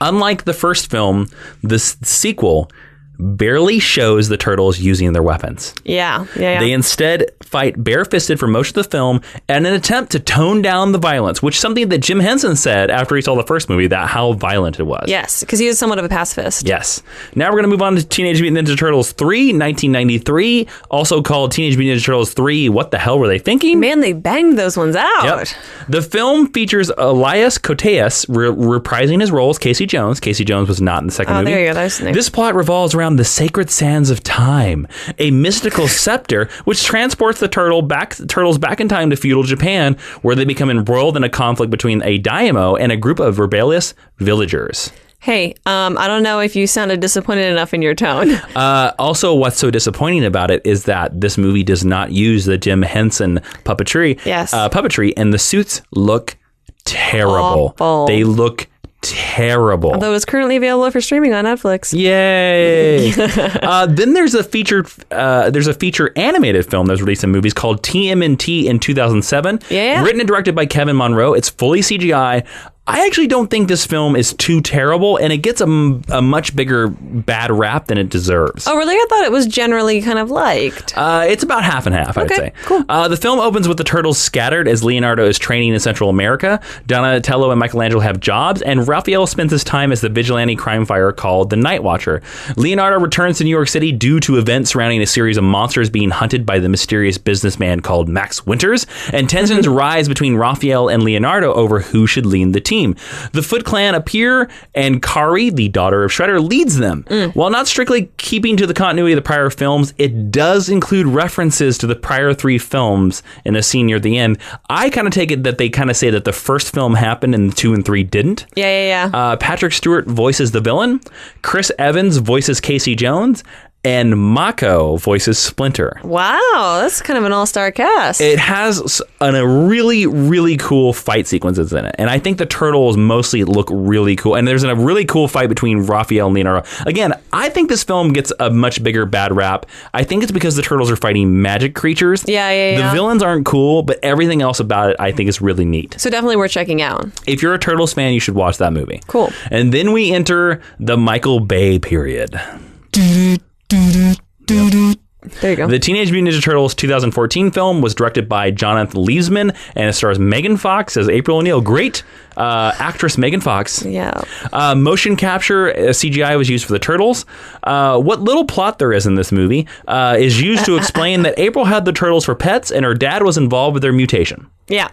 Unlike the first film, this sequel barely shows the Turtles using their weapons. Yeah. They instead fight barefisted for most of the film in an attempt to tone down the violence, which is something that Jim Henson said after he saw the first movie, that how violent it was. Yes, because he was somewhat of a pacifist. Yes. Now we're going to move on to Teenage Mutant Ninja Turtles 3, 1993, also called Teenage Mutant Ninja Turtles 3, What the Hell Were They Thinking? Man, they banged those ones out. Yep. The film features Elias Koteas reprising his role as Casey Jones. Casey Jones was not in the second movie. There you go. That's nice. This plot revolves around the sacred sands of time, a mystical scepter which transports the turtles back in time to feudal Japan, where they become embroiled in a conflict between a daimyo and a group of rebellious villagers. Hey, I don't know if you sounded disappointed enough in your tone. Also, what's so disappointing about it is that this movie does not use the Jim Henson puppetry. Yes. Puppetry, and the suits look terrible. Awful. They look terrible. Although it's currently available for streaming on Netflix. Yay! Then there's a feature animated film that was released in movies called TMNT in 2007. Yeah. Written and directed by Kevin Monroe. It's fully CGI. I actually don't think this film is too terrible, and it gets a much bigger bad rap than it deserves. Oh, really? I thought it was generally kind of liked. It's about half and half, I'd say. Cool. The film opens with the turtles scattered as Leonardo is training in Central America. Donatello and Michelangelo have jobs, and Raphael spends his time as the vigilante crime fighter called the Night Watcher. Leonardo returns to New York City due to events surrounding a series of monsters being hunted by the mysterious businessman called Max Winters, and tensions rise between Raphael and Leonardo over who should lead the team. The Foot Clan appear, and Kari, the daughter of Shredder, leads them. While not strictly keeping to the continuity of the prior films, it does include references to the prior three films in a scene near the end. I kind of take it that they kind of say that the first film happened and 2 and 3 didn't. Yeah. Patrick Stewart voices the villain. Chris Evans voices Casey Jones. And Mako voices Splinter. Wow, that's kind of an all-star cast. It has a really, really cool fight sequences in it. And I think the turtles mostly look really cool. And there's a really cool fight between Raphael and Leonardo. Again, I think this film gets a much bigger bad rap. I think it's because the turtles are fighting magic creatures. Yeah. The villains aren't cool, but everything else about it I think is really neat. So definitely worth checking out. If you're a Turtles fan, you should watch that movie. Cool. And then we enter the Michael Bay period. There you go. The Teenage Mutant Ninja Turtles 2014 film was directed by Jonathan Leesman, and it stars Megan Fox as April O'Neil. Great actress Megan Fox. Yeah. Motion capture CGI was used for the Turtles. What little plot there is in this movie is used to explain that April had the Turtles for pets and her dad was involved with their mutation. Yeah.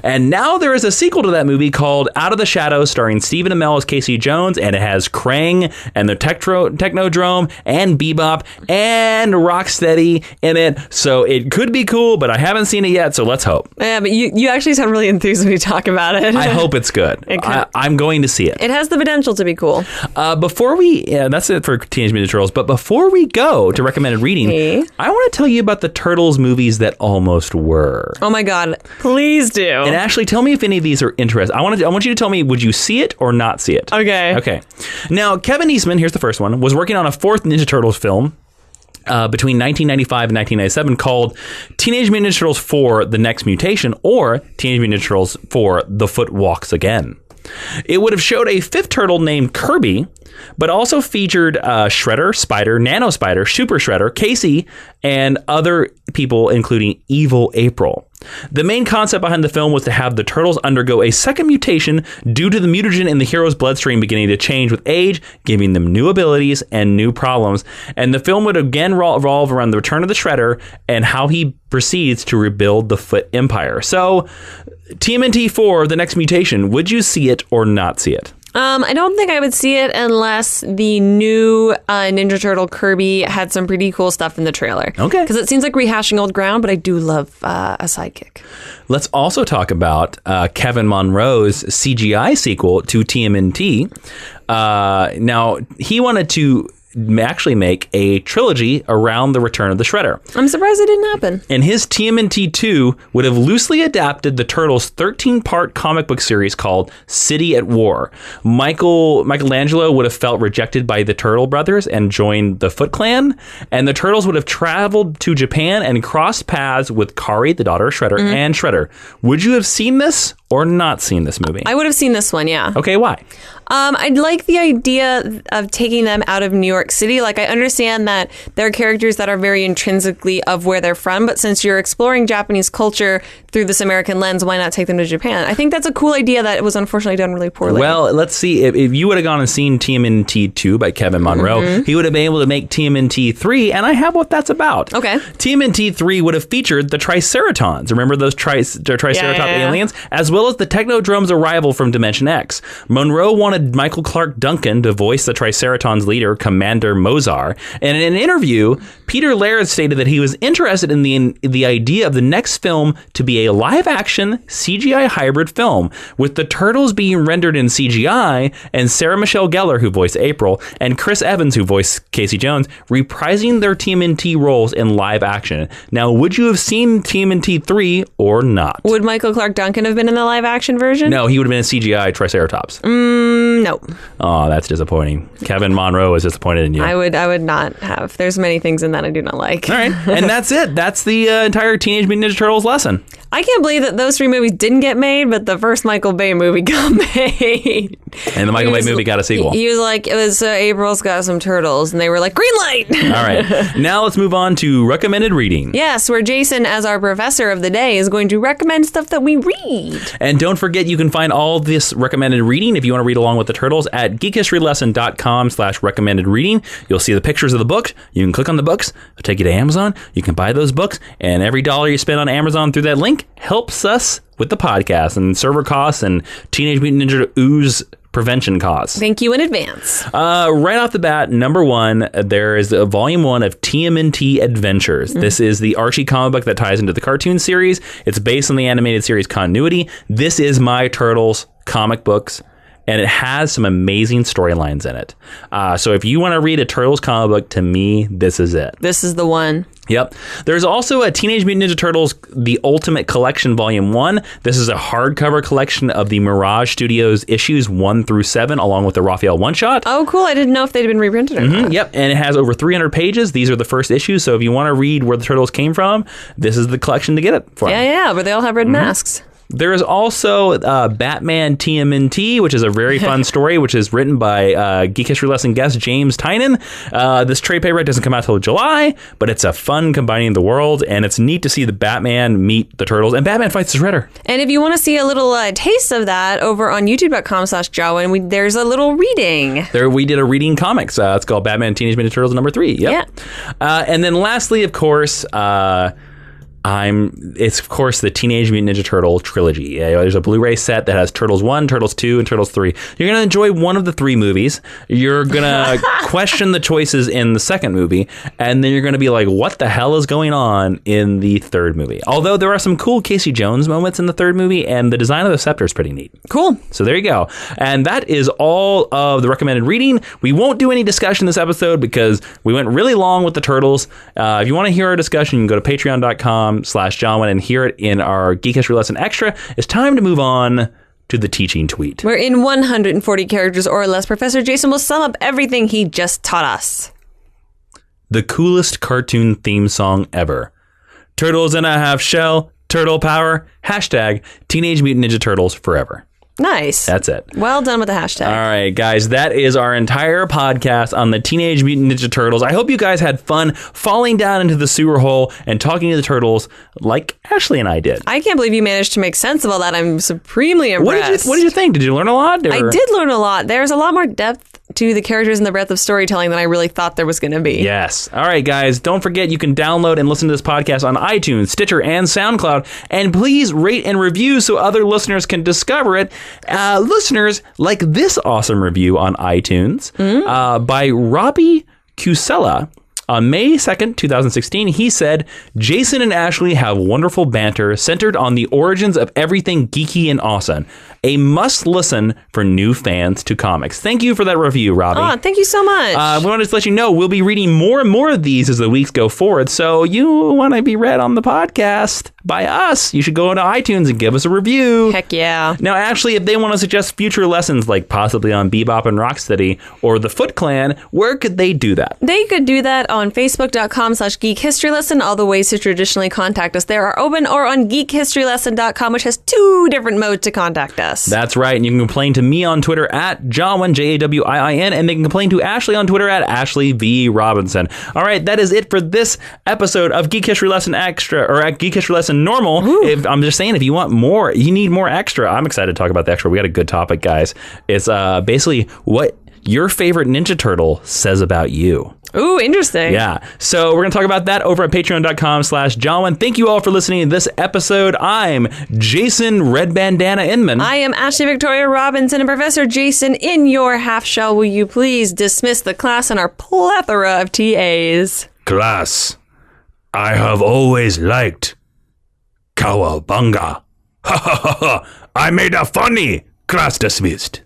And now there is a sequel to that movie called Out of the Shadows, starring Stephen Amell as Casey Jones, and it has Krang and the Technodrome and Bebop and Rocksteady in it. So it could be cool, but I haven't seen it yet, so let's hope. Yeah, but you actually sound really enthused when you talk about it. I hope it's good. I'm going to see it. It has the potential to be cool. Before we, that's it for Teenage Mutant Ninja Turtles, but before we go to recommended reading, I want to tell you about the Turtles movies that almost were. Oh my God. Please do. And Ashley, tell me if any of these are interesting. I want you to tell me, would you see it or not see it? Okay. Now, Kevin Eastman, here's the first one, was working on a fourth Ninja Turtles film between 1995 and 1997 called Teenage Mutant Ninja Turtles 4: The Next Mutation, or Teenage Mutant Ninja Turtles 4: The Foot Walks Again. It would have showed a fifth turtle named Kirby, but also featured Shredder, Spider, Nano Spider, Super Shredder, Casey, and other people, including Evil April. The main concept behind the film was to have the Turtles undergo a second mutation due to the mutagen in the hero's bloodstream beginning to change with age, giving them new abilities and new problems. And the film would again revolve around the return of the Shredder and how he proceeds to rebuild the Foot Empire. So, TMNT 4, The Next Mutation, would you see it or not see it? I don't think I would see it unless the new Ninja Turtle Kirby had some pretty cool stuff in the trailer. Okay. Because it seems like rehashing old ground, but I do love a sidekick. Let's also talk about Kevin Monroe's CGI sequel to TMNT. Now, he wanted to actually make a trilogy around the return of the Shredder. I'm surprised it didn't happen. And his TMNT 2 would have loosely adapted the Turtles' 13-part comic book series called City at War. Michelangelo would have felt rejected by the Turtle brothers and joined the Foot Clan, and the Turtles would have traveled to Japan and crossed paths with Kari, the daughter of Shredder, and Shredder. Would you have seen this or not seen this movie? I would have seen this one, yeah. Okay, why? I'd like the idea of taking them out of New York City. Like, I understand that there are characters that are very intrinsically of where they're from, but since you're exploring Japanese culture through this American lens, why not take them to Japan? I think that's a cool idea that was unfortunately done really poorly. Well, let's see. If you would have gone and seen TMNT 2 by Kevin Monroe, he would have been able to make TMNT 3, and I have what that's about. Okay. TMNT 3 would have featured the Triceratons. Remember those Triceratop aliens? As well as the Technodrome's arrival from Dimension X. Monroe wanted Michael Clark Duncan to voice the Triceratons leader, Commander Mozar. And in an interview, Peter Laird stated that he was interested in the idea of the next film to be a live-action CGI hybrid film, with the Turtles being rendered in CGI and Sarah Michelle Gellar, who voiced April, and Chris Evans, who voiced Casey Jones, reprising their TMNT roles in live action. Now, would you have seen TMNT 3 or not? Would Michael Clark Duncan have been in the live-action version? No, he would have been a CGI Triceratops. No. Oh, that's disappointing. Kevin Monroe is disappointed in you. I would not have. There's many things in that I do not like. All right. And that's it. That's the entire Teenage Mutant Ninja Turtles lesson. I can't believe that those three movies didn't get made, but the first Michael Bay movie got made. And the Michael Bay movie got a sequel. He was like, it was April's got some turtles, and they were like, green light! All right. Now let's move on to recommended reading. Yes, where Jason, as our professor of the day, is going to recommend stuff that we read. And don't forget, you can find all this recommended reading if you want to read along with the Turtles at geekhistorylesson.com/recommended reading. You'll see the pictures of the book. You can click on the books. It'll take you to Amazon. You can buy those books, and every dollar you spend on Amazon through that link helps us with the podcast and server costs and Teenage Mutant Ninja Ooze prevention costs. Thank you in advance. Right off the bat, number one, there is a volume 1 of TMNT Adventures. This is the Archie comic book that ties into the cartoon series. It's based on the animated series continuity. This is My Turtles comic books, and it has some amazing storylines in it. So if you want to read a Turtles comic book, to me, this is it. This is the one. Yep. There's also a Teenage Mutant Ninja Turtles The Ultimate Collection Volume 1. This is a hardcover collection of the Mirage Studios issues 1 through 7, along with the Raphael one-shot. Oh, cool. I didn't know if they'd been reprinted or not. Yep. And it has over 300 pages. These are the first issues. So if you want to read where the Turtles came from, this is the collection to get it from. Yeah, but they all have red masks. There is also Batman TMNT, which is a very fun story, which is written by Geek History Lesson guest James Tynan. This trade paperback doesn't come out till July, but it's a fun combining the world, and it's neat to see the Batman meet the Turtles, and Batman fights the Shredder. And if you want to see a little taste of that, over on youtube.com/Jawan, there's a little reading. There, we did a reading comics. It's called Batman Teenage Mutant Ninja Turtles #3. Yep. Yeah. And then lastly, of course, it's of course the Teenage Mutant Ninja Turtle trilogy. There's a Blu-ray set that has Turtles 1, Turtles 2, and Turtles 3. You're going to enjoy one of the 3 movies. You're going to question the choices in the second movie, and then you're going to be like, what the hell is going on in the third movie? Although there are some cool Casey Jones moments in the third movie, and the design of the scepter is pretty neat. Cool. So there you go. And that is all of the recommended reading. We won't do any discussion this episode because we went really long with the Turtles. If you want to hear our discussion, you can go to patreon.com/Jawan and hear it in our Geek History Lesson Extra. It's time to move on to the teaching tweet. Where in 140 characters or less, Professor Jason will sum up everything he just taught us. The coolest cartoon theme song ever. Turtles in a half shell, turtle power, hashtag Teenage Mutant Ninja Turtles forever. Nice. That's it. Well done with the hashtag. All right, guys, that is our entire podcast on the Teenage Mutant Ninja Turtles. I hope you guys had fun falling down into the sewer hole and talking to the turtles like Ashley and I did. I can't believe you managed to make sense of all that. I'm supremely impressed. What did you think? Did you learn a lot? Or? I did learn a lot. There's a lot more depth to the characters and the breadth of storytelling than I really thought there was going to be. Yes. All right, guys, don't forget you can download and listen to this podcast on iTunes, Stitcher, and SoundCloud. And please rate and review so other listeners can discover it. Listeners like this awesome review on iTunes by Robbie Cusella. On May 2nd, 2016, he said, Jason and Ashley have wonderful banter centered on the origins of everything geeky and awesome. A must listen for new fans to comics. Thank you for that review, Robbie. Oh, thank you so much. We wanted to let you know we'll be reading more and more of these as the weeks go forward. So you want to be read on the podcast by us, you should go into iTunes and give us a review. Heck yeah. Now, Ashley, if they want to suggest future lessons, like possibly on Bebop and Rocksteady or the Foot Clan, where could they do that? They could do that on Facebook.com/Geek History Lesson. All the ways to traditionally contact us there are open, or on GeekHistoryLesson.com, which has 2 different modes to contact us. That's right. And you can complain to me on Twitter at Jawin, Jawin, and they can complain to Ashley on Twitter at Ashley V. Robinson. All right, that is it for this episode of Geek History Lesson Extra, or at Geek History Lesson Normal. If I'm just saying, if you want more, you need more extra. I'm excited to talk about the extra. We got a good topic, guys. It's basically what your favorite Ninja Turtle says about you. Ooh, interesting. Yeah. So we're going to talk about that over at patreon.com/Jawan. Thank you all for listening to this episode. I'm Jason Red Bandana Inman. I am Ashley Victoria Robinson, and Professor Jason, in your half shell, will you please dismiss the class and our plethora of TAs? Class, I have always liked Cowabunga. Ha ha ha ha. I made a funny. Class dismissed.